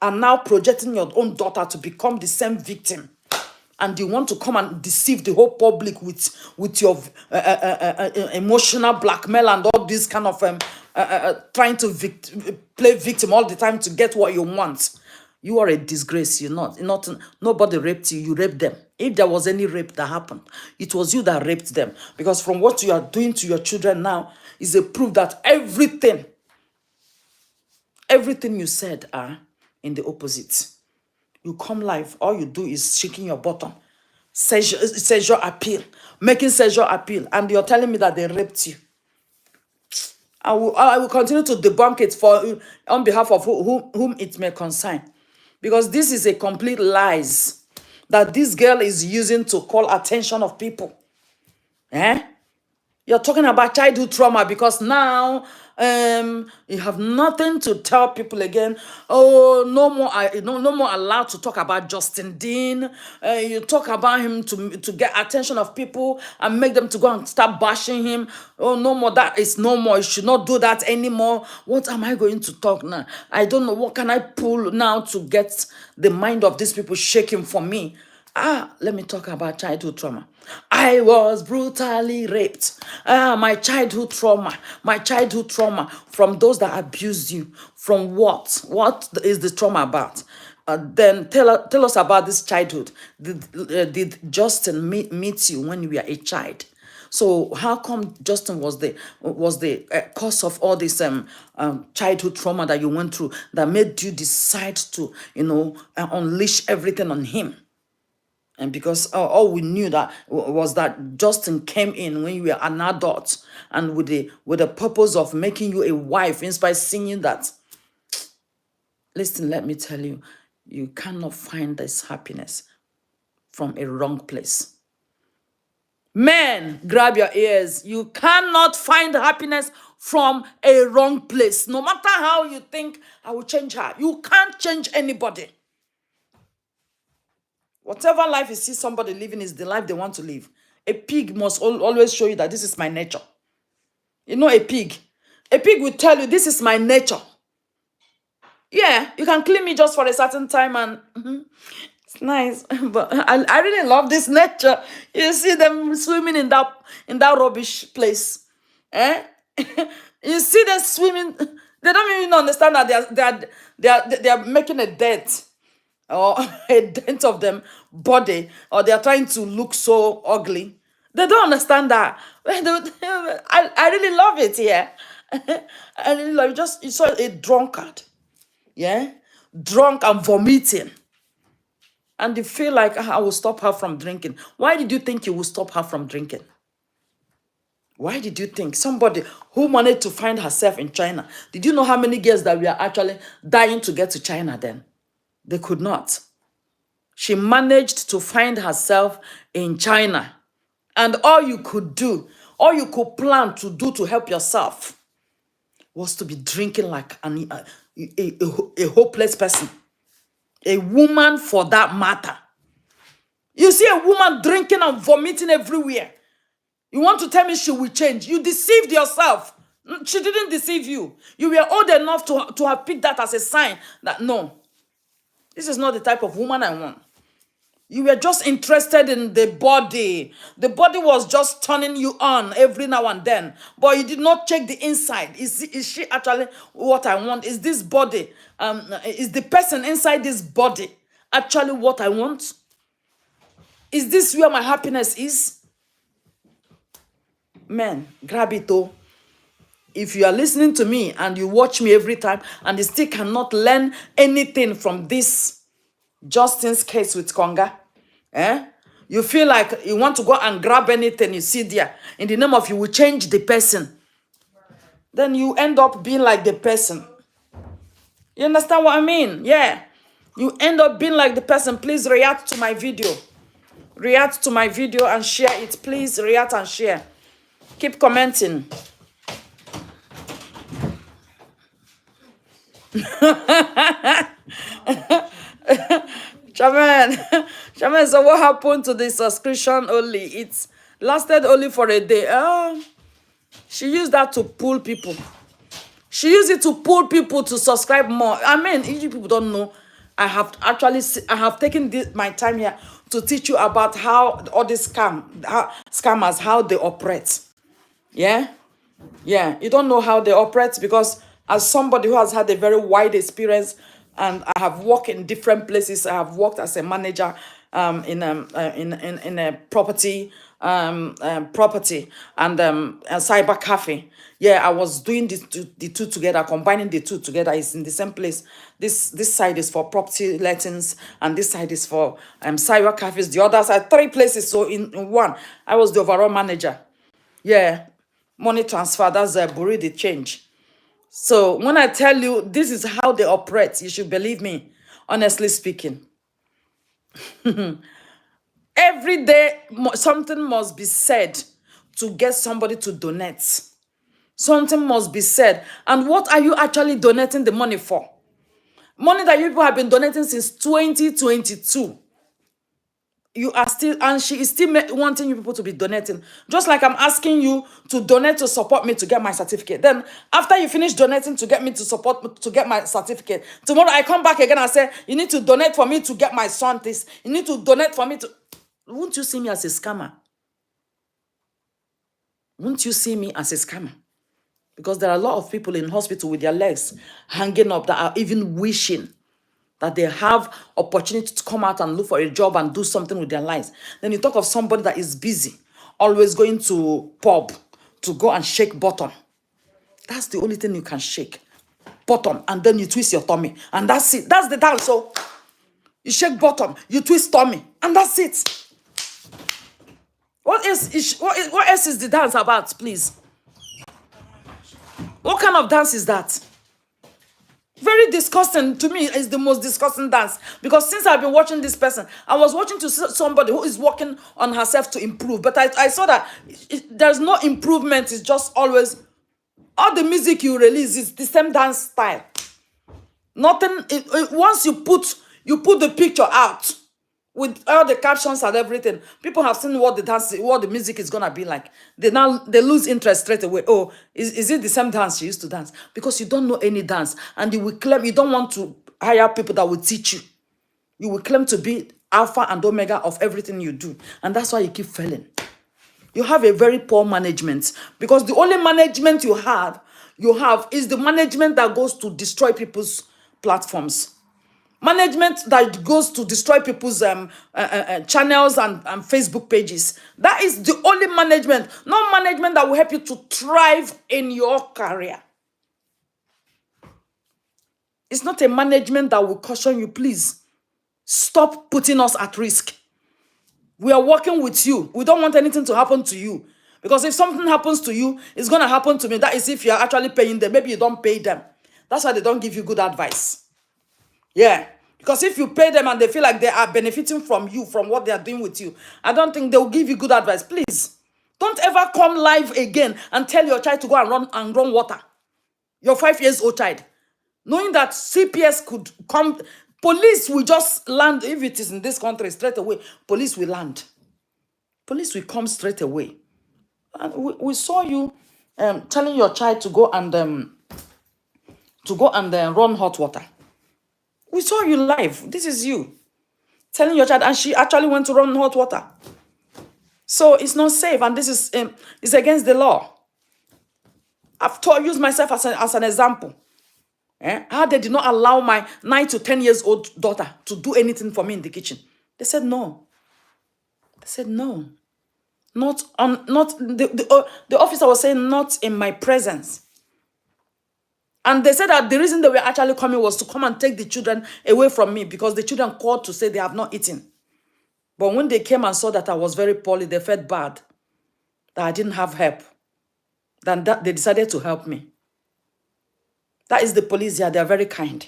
are now projecting your own daughter to become the same victim. And you want to come and deceive the whole public with your emotional blackmail and all this kind of trying to play victim all the time to get what you want. You are a disgrace. You're not. Nobody raped you. You raped them. If there was any rape that happened, it was you that raped them. Because from what you are doing to your children now is a proof that everything you said are in the opposite. You come live, all you do is shaking your bottom. Sexual appeal, making sexual appeal, and you're telling me that they raped you. I will continue to debunk it on behalf of whom it may concern. Because this is a complete lies that this girl is using to call attention of people. Eh? You're talking about childhood trauma because now you have nothing to tell people again. Oh, no more allowed to talk about Justin Dean. You talk about him to get attention of people and make them to go and start bashing him. Oh, no more. That is no more. You should not do that anymore. What am I going to talk now? I don't know. What can I pull now to get the mind of these people shaking for me? Let me talk about childhood trauma. I was brutally raped. My childhood trauma from those that abused you. From what? What is the trauma about? Then tell us about this childhood. Did Justin meet you when you were a child? So how come Justin was the cause of all this childhood trauma that you went through that made you decide to unleash everything on him? And because all we knew that was that Justin came in when you were an adult and with the purpose of making you a wife, inspired seeing that. Listen, let me tell you, you cannot find this happiness from a wrong place. Men, grab your ears. You cannot find happiness from a wrong place. No matter how you think, I will change her. You can't change anybody. Whatever life you see somebody living is the life they want to live. A pig must always show you that this is my nature. You know a pig. A pig will tell you this is my nature. Yeah, you can clean me just for a certain time and it's nice. But I really love this nature. You see them swimming in that rubbish place. Eh? You see them swimming. They don't even understand that they are making a dent or a dent of them body, or they are trying to look so ugly. They don't understand that. I really love it here. I really love it. You saw a drunkard, yeah, drunk and vomiting, and you feel like I will stop her from drinking. Why did you think you will stop her from drinking? Why did you think somebody who managed to find herself in China? Did you know how many girls that we are actually dying to get to China then? They could not. She managed to find herself in China. And all you could do, all you could plan to do to help yourself was to be drinking like a hopeless person. A woman for that matter. You see a woman drinking and vomiting everywhere. You want to tell me she will change? You deceived yourself. She didn't deceive you. You were old enough to have picked that as a sign that no, this is not the type of woman I want. You were just interested in the body. The body was just turning you on every now and then. But you did not check the inside. Is she actually what I want? Is this body, is the person inside this body actually what I want? Is this where my happiness is? Man, grab it though. If you are listening to me and you watch me every time and you still cannot learn anything from this Justin's case with Konga, you feel like you want to go and grab anything you see there in the name of you will change the person, then you end up being like the person. You understand what I mean? Yeah. You end up being like the person. Please react to my video. React to my video and share it. Please react and share. Keep commenting. Shaman, so what happened to the subscription only? It lasted only for a day. She used that to pull people. She used it to pull people to subscribe more. I mean, if you people don't know, I have taken my time here to teach you about how all these scammers, how they operate. Yeah? Yeah, you don't know how they operate because as somebody who has had a very wide experience and I have worked in different places, I have worked as a manager in a property and a cyber cafe. Yeah, I was doing the two together, combining the two together. It's in the same place. This side is for property lettings and this side is for cyber cafes. The other side, 3 places. So in one, I was the overall manager. Yeah, money transfer, that's a bureau de change. So when I tell you this is how they operate, you should believe me, honestly speaking. Every day, something must be said to get somebody to donate. Something must be said. And what are you actually donating the money for? Money that you people have been donating since 2022. You are still, and she is still wanting you people to be donating. Just like I'm asking you to donate to support me to get my certificate. Then, after you finish donating to get me to support to get my certificate, tomorrow I come back again and say, you need to donate for me to get my son this. You need to donate for me to... Won't you see me as a scammer? Won't you see me as a scammer? Because there are a lot of people in hospital with their legs hanging up that are even wishing that they have opportunity to come out and look for a job and do something with their lives. Then you talk of somebody that is busy, always going to pub to go and shake bottom. That's the only thing you can shake. Bottom, and then you twist your tummy. And that's it. That's the dance. So you shake bottom, you twist tummy, and that's it. What else is the dance about, please? What kind of dance is that? Very disgusting. To me, it's the most disgusting dance. Because since I've been watching this person, I was watching to see somebody who is working on herself to improve. But I saw that there's no improvement. It's just always, all the music you release is the same dance style. Nothing, once you put the picture out with all the captions and everything, people have seen what the music is gonna be like. They lose interest straight away. Oh, is it the same dance you used to dance? Because you don't know any dance, and you will claim you don't want to hire people that will teach you. You will claim to be alpha and omega of everything you do, and that's why you keep failing. You have a very poor management, because the only management you have is the management that goes to destroy people's platforms. Management that goes to destroy people's channels and Facebook pages. That is the only management. No management that will help you to thrive in your career. It's not a management that will caution you, please. Stop putting us at risk. We are working with you. We don't want anything to happen to you. Because if something happens to you, it's going to happen to me. That is if you are actually paying them. Maybe you don't pay them. That's why they don't give you good advice. Yeah, because if you pay them and they feel like they are benefiting from you, from what they are doing with you, I don't think they will give you good advice. Please, don't ever come live again and tell your child to go and run water. Your 5-year-old child. Knowing that CPS could come, police will just land. If it is in this country, straight away, police will land. Police will come straight away. And we saw you telling your child to go and run hot water. We saw you live. This is you telling your child, and she actually went to run hot water. So it's not safe, and this is it's against the law. I've used myself as an example. How they did not allow my 9 to 10 years old daughter to do anything for me in the kitchen. They said no. They said no. Not the officer was saying not in my presence. And they said that the reason they were actually coming was to come and take the children away from me, because the children called to say they have not eaten. But when they came and saw that I was very poorly, they felt bad that I didn't have help. Then they decided to help me. That is the police here. They are very kind.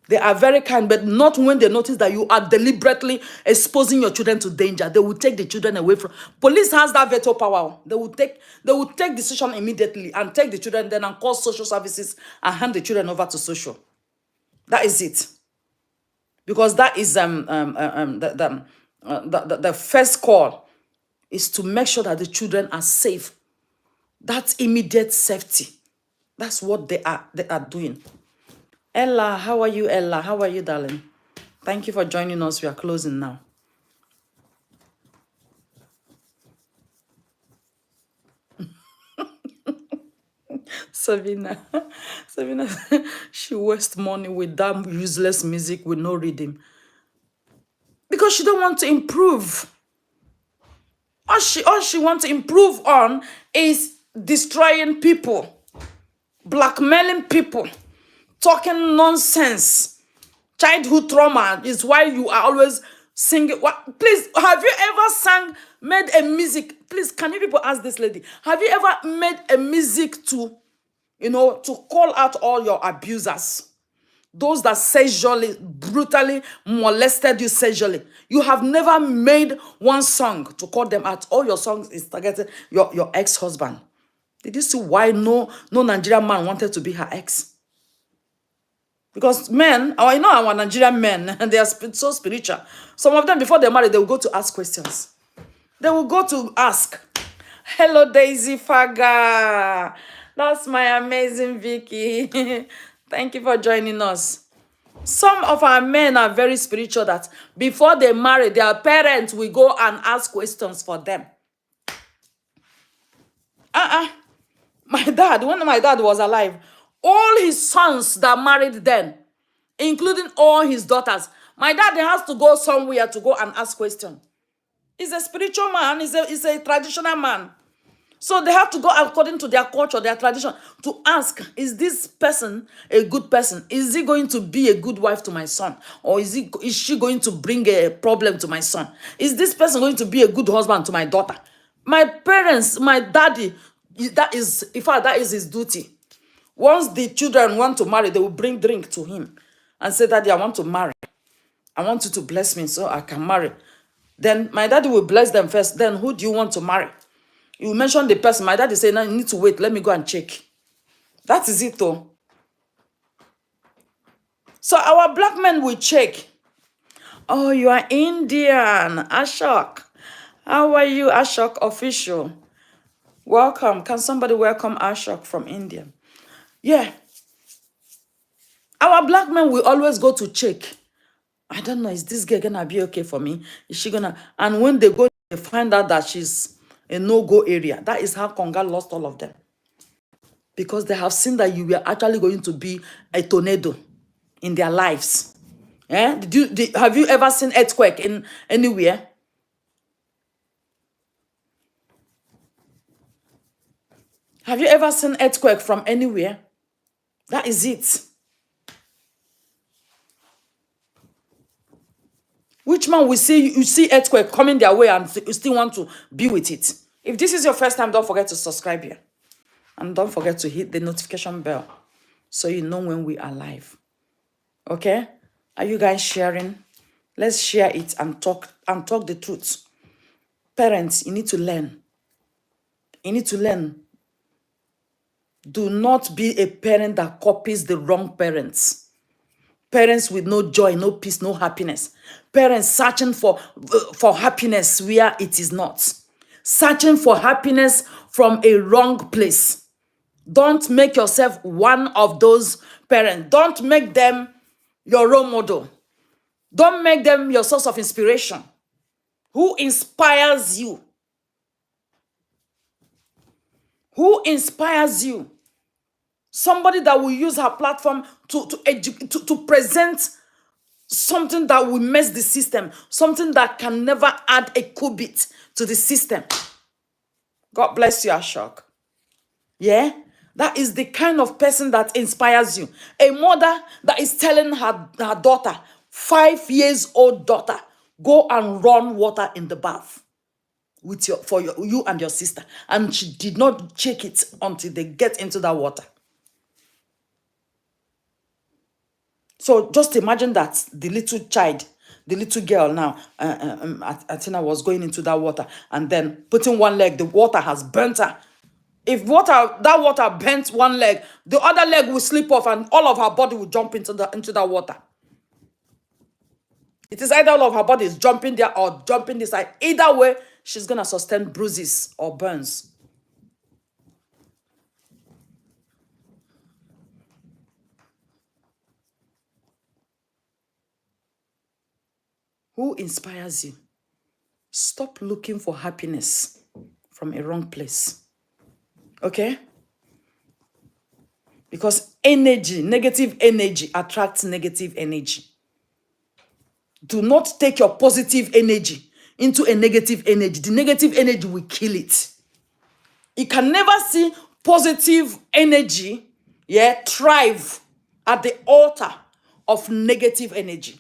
They are very kind, but not when they notice that you are deliberately exposing your children to danger. They will take the children away from. Police has that veto power. They will take decision immediately and take the children then and call social services and hand the children over to social. That is it. Because that is the first call is to make sure that the children are safe. That's immediate safety. That's what they are doing. Ella, how are you, Ella? How are you, darling? Thank you for joining us. We are closing now. Savina, she wastes money with that useless music with no rhythm. Because she don't want to improve. All she wants to improve on is destroying people, blackmailing people, talking nonsense. Childhood trauma is why you are always singing. What? Please, have you ever made a music? Please, can you people ask this lady? Have you ever made a music to call out all your abusers? Those that sexually, brutally molested you sexually. You have never made one song to call them out. All your songs is targeting your ex-husband. Did you see why no Nigerian man wanted to be her ex? Because men, I know our Nigerian men, and they are so spiritual. Some of them, before they marry, they will go to ask questions. They will go to ask, hello, Daisy Faga. That's my amazing Vicky. Thank you for joining us. Some of our men are very spiritual that before they marry, their parents will go and ask questions for them. My dad, when my dad was alive, all his sons that married then, including all his daughters, my dad has to go somewhere to go and ask questions. He's a spiritual man. He's a traditional man. So they have to go according to their culture, their tradition, to ask, is this person a good person? Is he going to be a good wife to my son? Or is she going to bring a problem to my son? Is this person going to be a good husband to my daughter? My parents, my daddy, that is his duty. Once the children want to marry, they will bring drink to him and say, Daddy, I want to marry. I want you to bless me so I can marry. Then my daddy will bless them first. Then who do you want to marry? You mention the person. My daddy say, no, you need to wait. Let me go and check. That is it though. So our black men will check. Oh, you are Indian. Ashok. How are you, Ashok official? Welcome. Can somebody welcome Ashok from India? Yeah. Our black men will always go to check. I don't know, is this girl gonna be okay for me? Is she gonna? And when they go, they find out that she's a no-go area. That is how Konga lost all of them. Because they have seen that you were actually going to be a tornado in their lives. Have you ever seen earthquake in anywhere? Have you ever seen earthquake from anywhere? That is it. Which man will see you see earthquake coming their way and you still want to be with it? If this is your first time, don't forget to subscribe here. And don't forget to hit the notification bell so you know when we are live. Okay? Are you guys sharing? Let's share it and talk the truth. Parents, you need to learn. You need to learn. Do not be a parent that copies the wrong parents. Parents with no joy, no peace, no happiness. Parents searching for happiness where it is not. Searching for happiness from a wrong place. Don't make yourself one of those parents. Don't make them your role model. Don't make them your source of inspiration. Who inspires you? Who inspires you? Somebody that will use her platform to present something that will mess the system, something that can never add a qubit to the system. God bless you, Ashok. Yeah? That is the kind of person that inspires you. A mother that is telling her daughter, 5-year-old daughter, go and run water in the bath with you and your sister. And she did not check it until they get into that water. So just imagine that the little child, the little girl now, Athena was going into that water and then putting one leg, the water has burnt her. If that water burnt one leg, the other leg will slip off and all of her body will jump into that water. It is either all of her body is jumping there or jumping this side. Either way, she's going to sustain bruises or burns. Who inspires you? Stop looking for happiness from a wrong place. Okay? Because energy, negative energy attracts negative energy. Do not take your positive energy into a negative energy. The negative energy will kill it. You can never see positive energy, thrive at the altar of negative energy.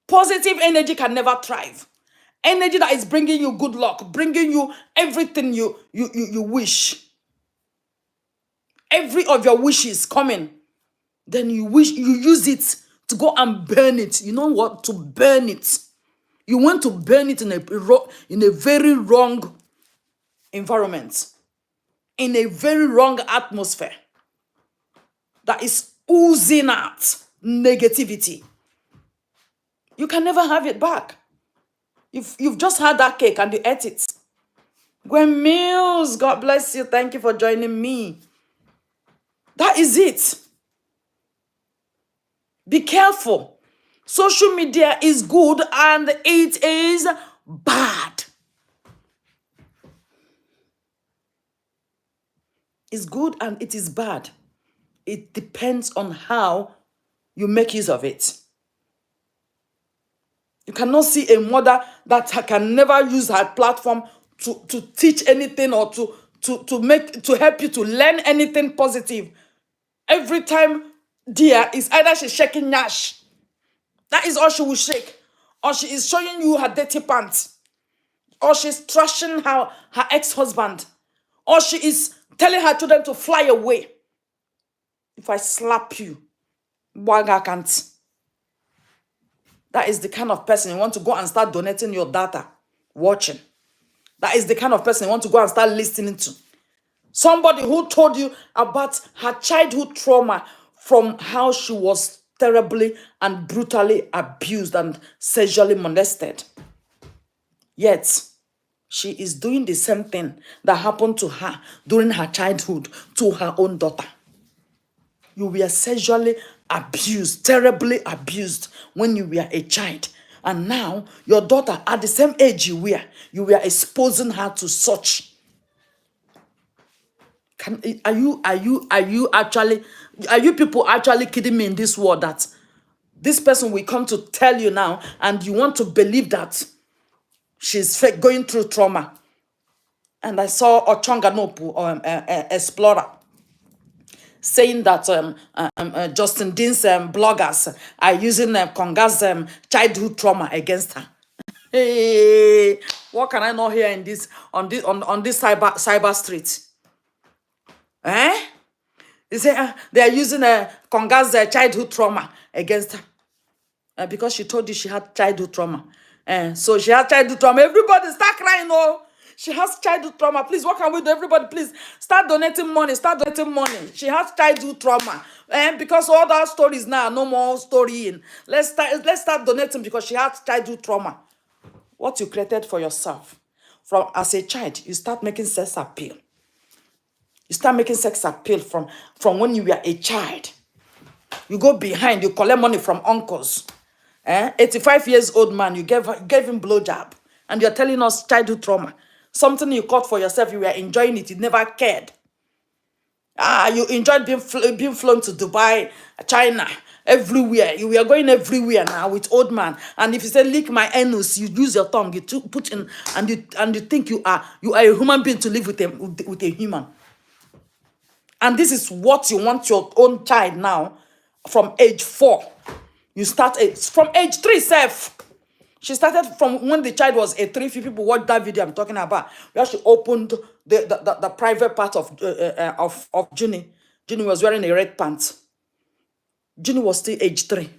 Positive energy can never thrive. Energy that is bringing you good luck, bringing you everything you wish. Every of your wishes coming. Then you use it to go and burn it. You know what? To burn it. You want to burn it in a very wrong environment. In a very wrong atmosphere. That is oozing out negativity. You can never have it back. You've just had that cake and you ate it. Gwen Mills, God bless you. Thank you for joining me. That is it. Be careful. Social media is good and it is bad. It's good and it is bad. It depends on how you make use of it. You cannot see a mother that can never use her platform to teach anything or to help you to learn anything positive. Every time, dear, is either she's shaking Nash. That is all she will shake. Or she is showing you her dirty pants. Or she's trashing her ex-husband. Or she is telling her children to fly away. If I slap you, Waga can't. That is the kind of person you want to go and start donating your data, watching. That is the kind of person you want to go and start listening to. Somebody who told you about her childhood trauma from how she was terribly and brutally abused and sexually molested. Yet, she is doing the same thing that happened to her during her childhood to her own daughter. You were sexually abused, terribly abused when you were a child. And now, your daughter, at the same age you were exposing her to such. Are you people actually kidding me in this world that this person will come to tell you now and you want to believe that she's going through trauma? And I saw Ochonga Nopu, Explorer, saying that Justin Dean's bloggers are using Konga's childhood trauma against her. Hey, what can I not hear in this on this cyber street? They say they are using Konga's childhood trauma against her because she told you she had childhood trauma. So she had childhood trauma. Everybody start crying. Oh, she has childhood trauma. Please, what can we do? Everybody, please start donating money. Start donating money. She has childhood trauma. Because all that stories now, no more storying. Let's start donating because she has childhood trauma. What you created for yourself, from as a child, you start making sex appeal. You start making sex appeal from when you were a child. You go behind, you collect money from uncles. 85 years old man, you gave him blowjob, and you're telling us childhood trauma. Something you caught for yourself, you were enjoying it, you never cared. You enjoyed being flown to Dubai, China, everywhere. You were going everywhere now with old man. And if you say lick my anus, you use your tongue, you put in, and you think you are a human being to live with a human. And this is what you want your own child now, from age 4. You start from age 3 self. She started from when the child was a 3. Few people watched that video I'm talking about, where she opened the private part of Junie. Junie was wearing a red pants. Junie was still age 3.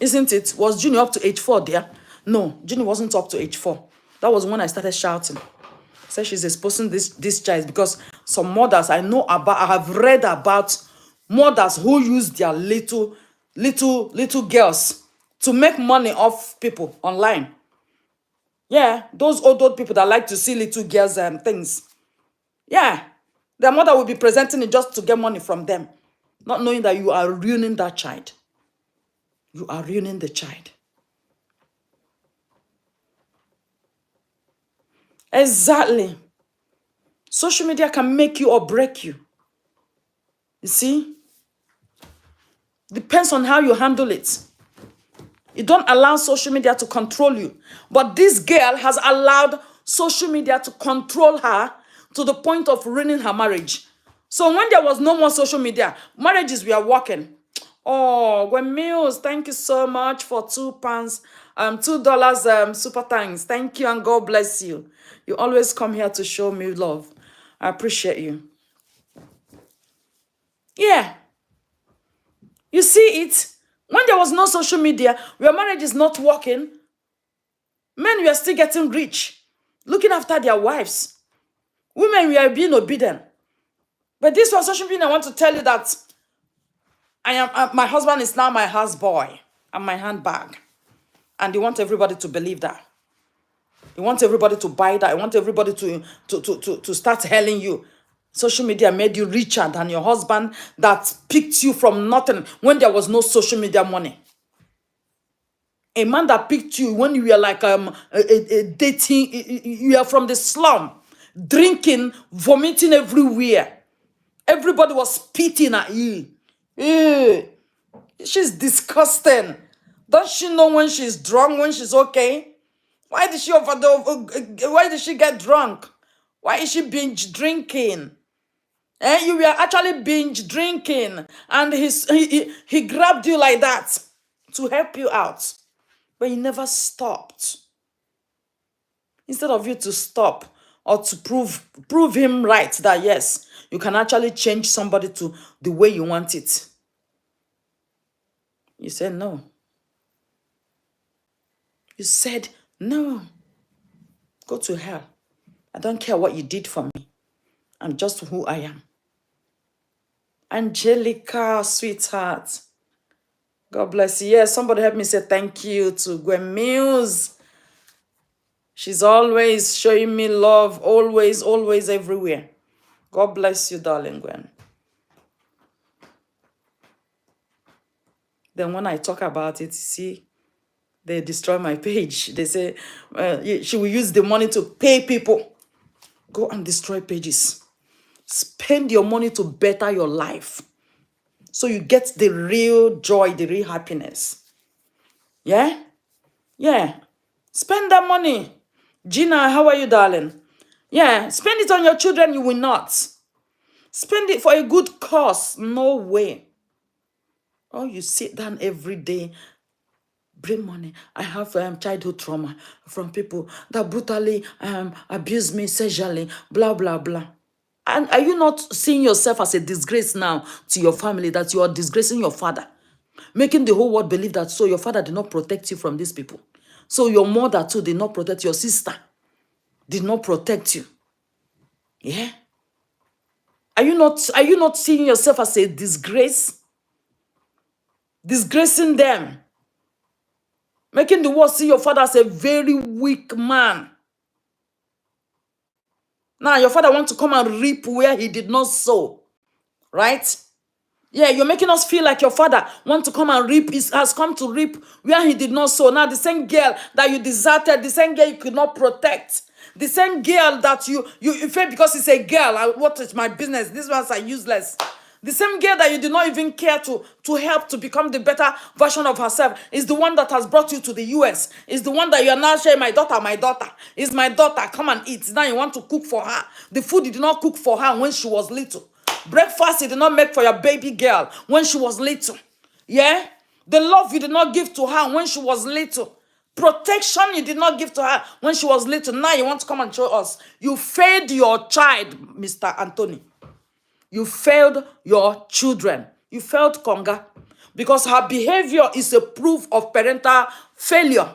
Isn't it? Was Junie up to age 4 there? No, Junie wasn't up to age 4. That was when I started shouting. Say she's exposing this child, because some mothers I have read about mothers who use their little girls to make money off people online. Yeah, those old people that like to see little girls and things. Yeah, their mother will be presenting it just to get money from them, not knowing that you are ruining that child. You are ruining the child. Exactly. Social media can make you or break you. You see? Depends on how you handle it. You don't allow social media to control you. But this girl has allowed social media to control her to the point of ruining her marriage. So when there was no more social media, marriages were working. Oh, Gwen Mills, thank you so much for £2, $2 super thanks. Thank you and God bless you. You always come here to show me love. I appreciate you. Yeah. You see it? When there was no social media, your marriage is not working, men were still getting rich, looking after their wives. Women were being obedient. But this was social media. I want to tell you that my husband is now my houseboy and my handbag. And you want everybody to believe that. You want everybody to buy that. You want everybody to start telling you. Social media made you richer than your husband that picked you from nothing when there was no social media money. A man that picked you when you were like dating, you are from the slum, drinking, vomiting everywhere. Everybody was spitting at you. Ew. She's disgusting. Don't she know when she's drunk, when she's okay? Why did she get drunk? Why is she binge drinking? You were actually binge drinking, and he grabbed you like that to help you out, but he never stopped. Instead of you to stop or to prove him right that yes, you can actually change somebody to the way you want it, you said no. You said no. Go to hell. I don't care what you did for me. I'm just who I am. Angelica, sweetheart. God bless you. Yes, somebody help me say thank you to Gwen Mills. She's always showing me love. Always, always, everywhere. God bless you, darling Gwen. Then when I talk about it, see, they destroy my page. They say she will use the money to pay people. Go and destroy pages. Spend your money to better your life, so you get the real joy, the real happiness. Yeah? Yeah. Spend that money. Gina, how are you, darling? Yeah. Spend it on your children, you will not. Spend it for a good cause. No way. Oh, you sit down every day, bring money. I have childhood trauma from people that brutally abuse me sexually, blah, blah, blah. And are you not seeing yourself as a disgrace now to your family, that you are disgracing your father? Making the whole world believe that so your father did not protect you from these people. So your mother too did not protect your sister. Did not protect you. Yeah? Are you not seeing yourself as a disgrace? Disgracing them. Making the world see your father as a very weak man. Now your father wants to come and reap where he did not sow. Right? Yeah, you're making us feel like your father want to come and reap, has come to reap where he did not sow. Now the same girl that you deserted, the same girl you could not protect, the same girl that you feel because it's a girl. What is my business? These ones are useless. The same girl that you did not even care to help to become the better version of herself is the one that has brought you to the US. Is the one that you are now saying, my daughter, is my daughter. Come and eat. Now you want to cook for her. The food you did not cook for her when she was little. Breakfast you did not make for your baby girl when she was little. Yeah? The love you did not give to her when she was little. Protection you did not give to her when she was little. Now you want to come and show us. You failed your child, Mr. Anthony. You failed your children. You failed Konga. Because her behavior is a proof of parental failure.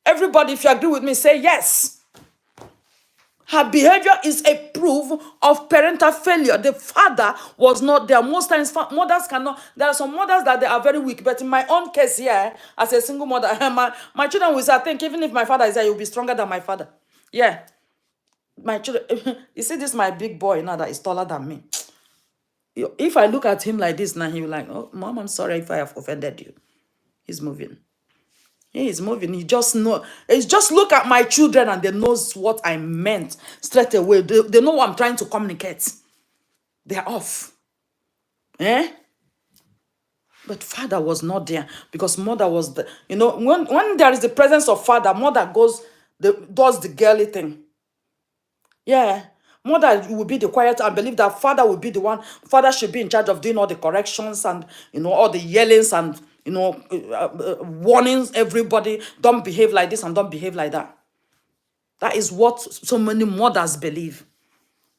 Everybody, if you agree with me, say yes. Her behavior is a proof of parental failure. The father was not there. Most times, mothers cannot. There are some mothers that they are very weak. But in my own case here, as a single mother, my children will say, I think even if my father is there, you'll be stronger than my father. Yeah. My children, you see this my big boy now that is taller than me. If I look at him like this now, he will like, oh, Mom, I'm sorry if I have offended you. He's moving. He is moving. He just know. It's just look at my children and they knows what I meant straight away. They know what I'm trying to communicate. They're off. Eh? But father was not there because mother was the. You know, when there is the presence of father, mother does the girly thing. Yeah. Mother will be the quiet and believe that father will be the one. Father should be in charge of doing all the corrections and, all the yellings and, warnings everybody. Don't behave like this and don't behave like that. That is what so many mothers believe.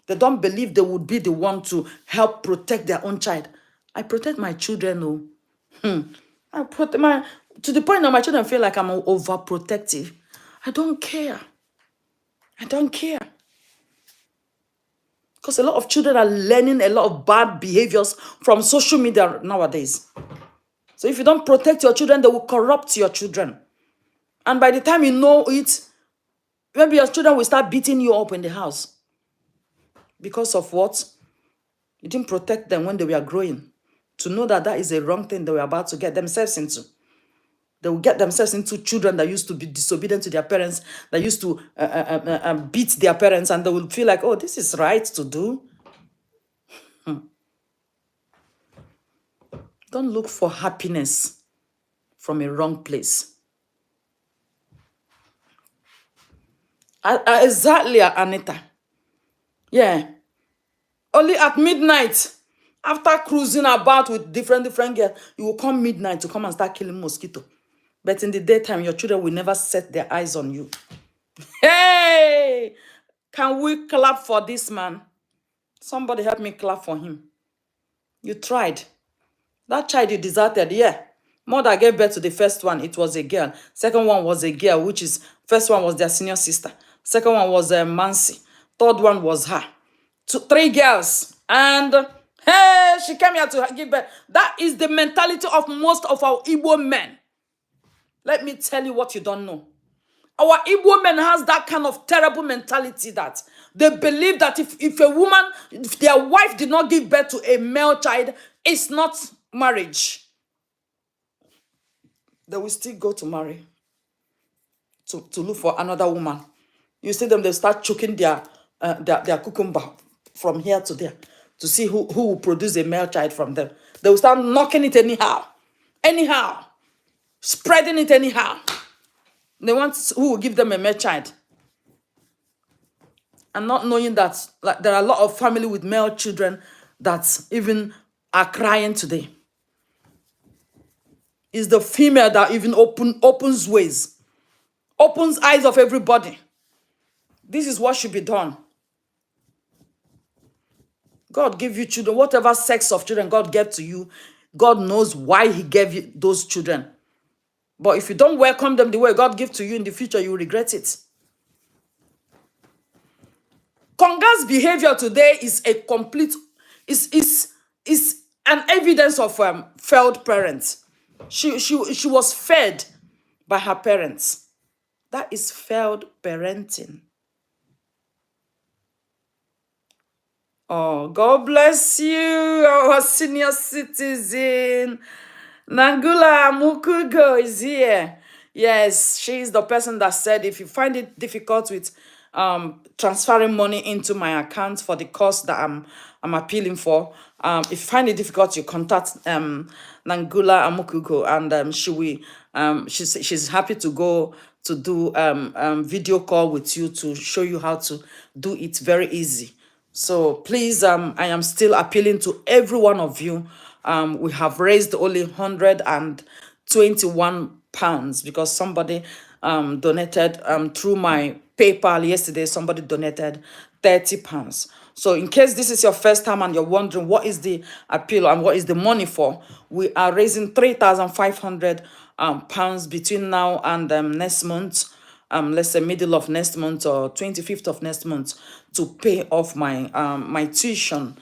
They don't believe they would be the one to help protect their own child. I protect my children, I protect to the point that my children feel like I'm overprotective. I don't care. I don't care. Because a lot of children are learning a lot of bad behaviors from social media nowadays. So if you don't protect your children, they will corrupt your children. And by the time you know it, maybe your children will start beating you up in the house. Because of what? You didn't protect them when they were growing. To know that that is a wrong thing they were about to get themselves into. They will get themselves into children that used to be disobedient to their parents, that used to beat their parents, and they will feel like, oh, this is right to do. Don't look for happiness from a wrong place. Exactly, Anita. Yeah. Only at midnight, after cruising about with different girls, you will come midnight to come and start killing mosquito. But in the daytime, your children will never set their eyes on you. Hey! Can we clap for this man? Somebody help me clap for him. You tried. That child you deserted, yeah. Mother gave birth to the first one. It was a girl. Second one was a girl, which is, first one was their senior sister. Second one was Mancy. Third one was her. Three girls. And, hey, she came here to give birth. That is the mentality of most of our Igbo men. Let me tell you what you don't know. Our Igbo men has that kind of terrible mentality that they believe that if a woman, if their wife did not give birth to a male child, it's not marriage. They will still go to marry, to look for another woman. You see them, they start choking their cucumber from here to there to see who will produce a male child from them. They will start knocking it anyhow, spreading it anyhow. They want who will give them a male child. And not knowing that there are a lot of family with male children that even are crying today. It's the female that even opens ways, opens eyes of everybody. This is what should be done. God gave you children, whatever sex of children God gave to you, God knows why he gave you those children. But if you don't welcome them the way God gave to you in the future, you will regret it. Konga's behavior today is a complete, is an evidence of failed parents. She was fed by her parents. That is failed parenting. Oh, God bless you, our senior citizen. Nangula Mukugo is here. Yes, she's the person that said if you find it difficult with transferring money into my account for the cost that I'm appealing for, if you find it difficult, you contact Nangula Amukugo, and she will she's happy to go to do video call with you to show you how to do it very easy. So please, I am still appealing to every one of you. We have raised only £121 because somebody donated through my PayPal yesterday. Somebody donated £30. So in case this is your first time and you're wondering what is the appeal and what is the money for, we are raising £3,500 between now and next month, let's say middle of next month or 25th of next month, to pay off my my tuition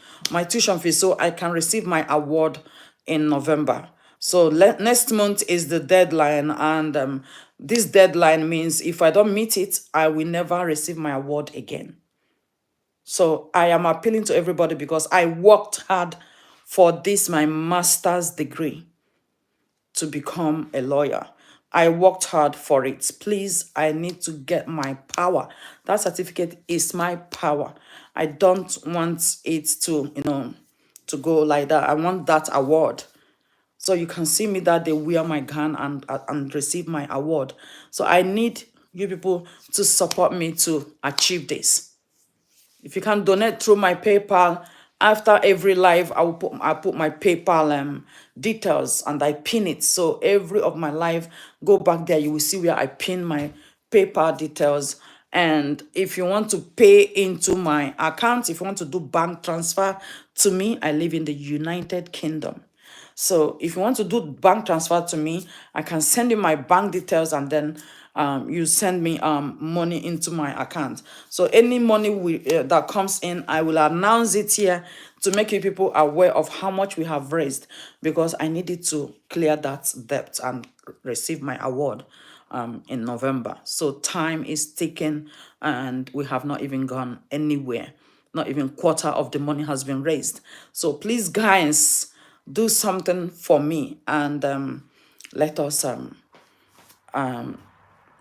fee, so I can receive my award in November. So next month is the deadline, and this deadline means if I don't meet it, I will never receive my award again. So I am appealing to everybody because I worked hard for this, my master's degree, to become a lawyer. I worked hard for it. Please, I need to get my power. That certificate is my power. I don't want it to, to go like that. I want that award. So you can see me that they wear my gown and receive my award. So I need you people to support me to achieve this. If you can donate through my PayPal, after every live, I put my PayPal details and I pin it. So every of my live, go back there, you will see where I pin my PayPal details. And if you want to pay into my account, if you want to do bank transfer to me, I live in the United Kingdom. So if you want to do bank transfer to me, I can send you my bank details, and then you send me money into my account. So any money that comes in, I will announce it here to make you people aware of how much we have raised, because I needed to clear that debt and receive my award in November. So time is ticking, and we have not even gone anywhere. Not even quarter of the money has been raised. So please, guys, do something for me, and let us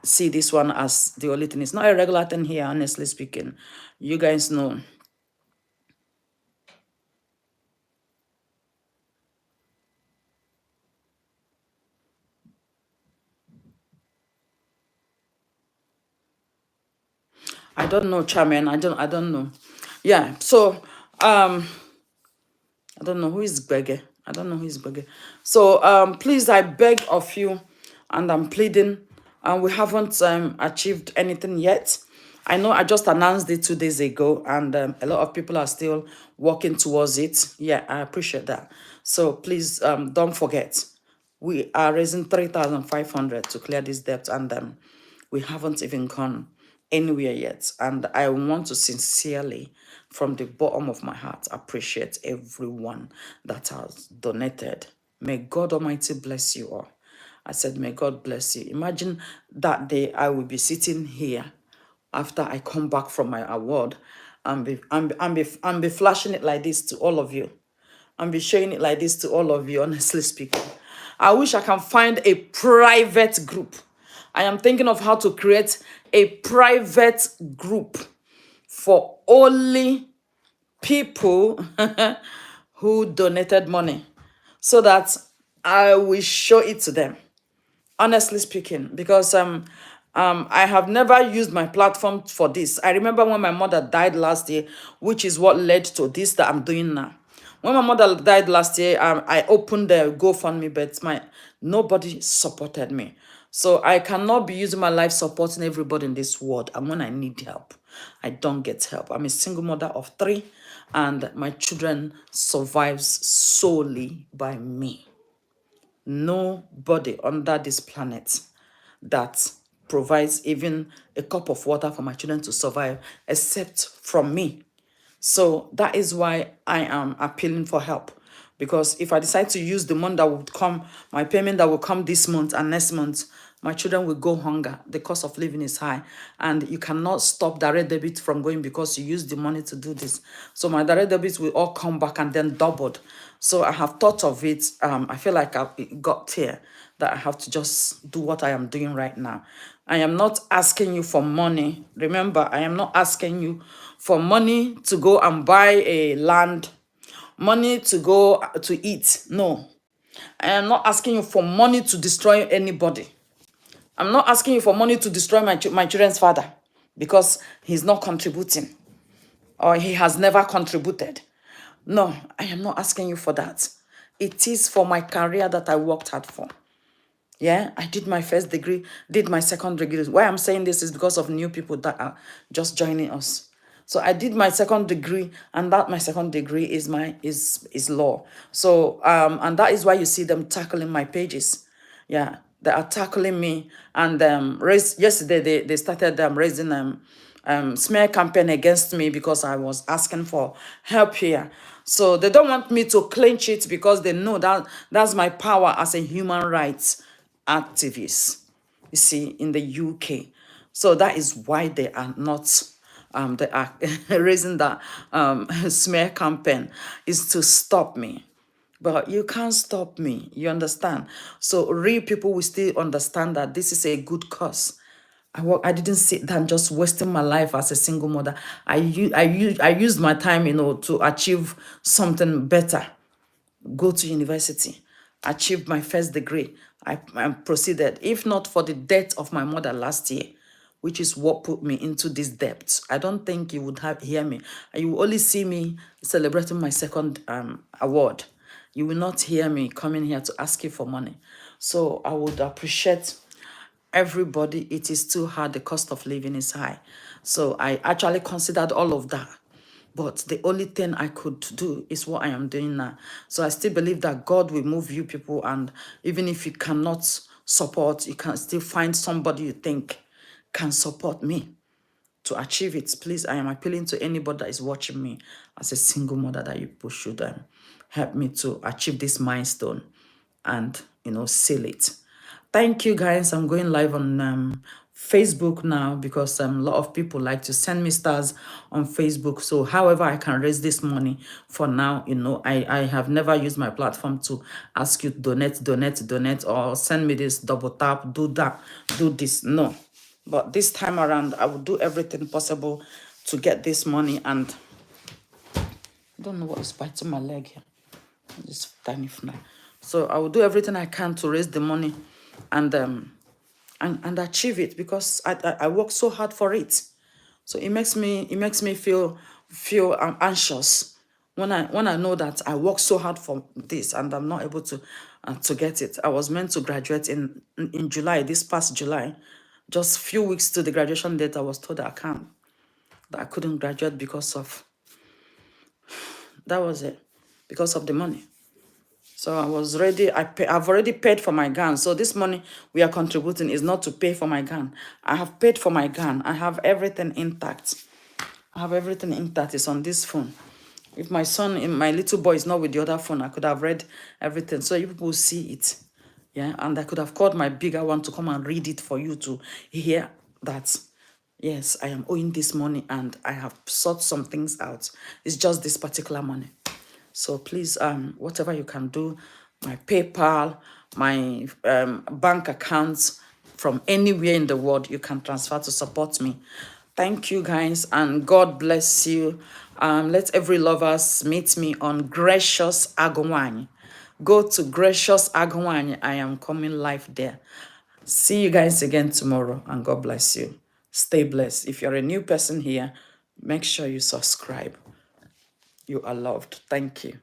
see this one as the only thing. It's not a regular thing here, honestly speaking. You guys know. I don't know, Chairman. I don't know. Yeah, so I don't know who is Gbege. I don't know who is Gbege. So please, I beg of you, and I'm pleading, and we haven't achieved anything yet. I know I just announced it 2 days ago, and a lot of people are still working towards it. Yeah, I appreciate that. So please, don't forget, we are raising 3,500 to clear this debt, and we haven't even gone anywhere yet. And I want to sincerely, from the bottom of my heart, appreciate everyone that has donated. May God Almighty bless you all. I said, may God bless you. Imagine that day I will be sitting here after I come back from my award and be flashing it like this to all of you. And be showing it like this to all of you, honestly speaking. I wish I can find a private group. I am thinking of how to create a private group for only people who donated money, so that I will show it to them, honestly speaking, because I have never used my platform for this. I remember when my mother died last year, which is what led to this that I'm doing now. When my mother died last year, I opened the GoFundMe, but nobody supported me. So I cannot be using my life supporting everybody in this world. And when I need help, I don't get help. I'm a single mother of 3, and my children survives solely by me. Nobody under this planet that provides even a cup of water for my children to survive except from me. So that is why I am appealing for help. Because if I decide to use the money that would come, my payment that will come this month and next month My children will go hunger. The cost of living is high. And you cannot stop direct debit from going because you use the money to do this. So my direct debits will all come back and then doubled. So I have thought of it. I feel like it got here that I have to just do what I am doing right now. I am not asking you for money. Remember, I am not asking you for money to go and buy a land, money to go to eat. No. I am not asking you for money to destroy anybody. I'm not asking you for money to destroy my children's father because he's not contributing or he has never contributed. No, I am not asking you for that. It is for my career that I worked hard for. Yeah, I did my first degree, did my second degree. Why I'm saying this is because of new people that are just joining us. So I did my second degree, and that my second degree is law. So and that is why you see them tackling my pages. Yeah, they are tackling me. And yesterday they started raising smear campaign against me because I was asking for help here. So they don't want me to clinch it because they know that that's my power as a human rights activist, you see, in the UK. So that is why they are not, they are raising that smear campaign, is to stop me. But you can't stop me, you understand? So real people will still understand that this is a good cause. I didn't sit down just wasting my life as a single mother. I used my time, to achieve something better, go to university, achieve my first degree. I proceeded. If not for the death of my mother last year, which is what put me into this debt, I don't think you would hear me. You will only see me celebrating my second award. You will not hear me coming here to ask you for money. So I would appreciate everybody. It is too hard. The cost of living is high. So I actually considered all of that. But the only thing I could do is what I am doing now. So I still believe that God will move you people. And even if you cannot support, you can still find somebody you think can support me to achieve it. Please, I am appealing to anybody that is watching me as a single mother that you people should help me to achieve this milestone and, seal it. Thank you, guys. I'm going live on Facebook now because a lot of people like to send me stars on Facebook. So however I can raise this money for now, I have never used my platform to ask you to donate, or send me this double tap, do that, do this. No. But this time around, I will do everything possible to get this money. And I don't know what is biting my leg here. This tiny fly. So I will do everything I can to raise the money and achieve it, because I work so hard for it. So it makes me feel anxious when I know that I work so hard for this and I'm not able to get it. I was meant to graduate in July, this past July. Just few weeks to the graduation date, I was told that I couldn't graduate because of because of the money. So I was ready. I've already paid for my gown. So this money we are contributing is not to pay for my gown. I have paid for my gown. I have everything intact. I have everything intact. It's on this phone. If my little boy is not with the other phone, I could have read everything. So you people will see it. Yeah, and I could have called my bigger one to come and read it for you to hear that, yes, I am owing this money and I have sought some things out. It's just this particular money. So please, whatever you can do, my PayPal, my bank accounts, from anywhere in the world, you can transfer to support me. Thank you, guys, and God bless you. Let every lovers meet me on Gracious Agawani. Go to Gracious Agawani. I am coming live there. See you guys again tomorrow, and God bless you. Stay blessed. If you're a new person here, make sure you subscribe. You are loved. Thank you.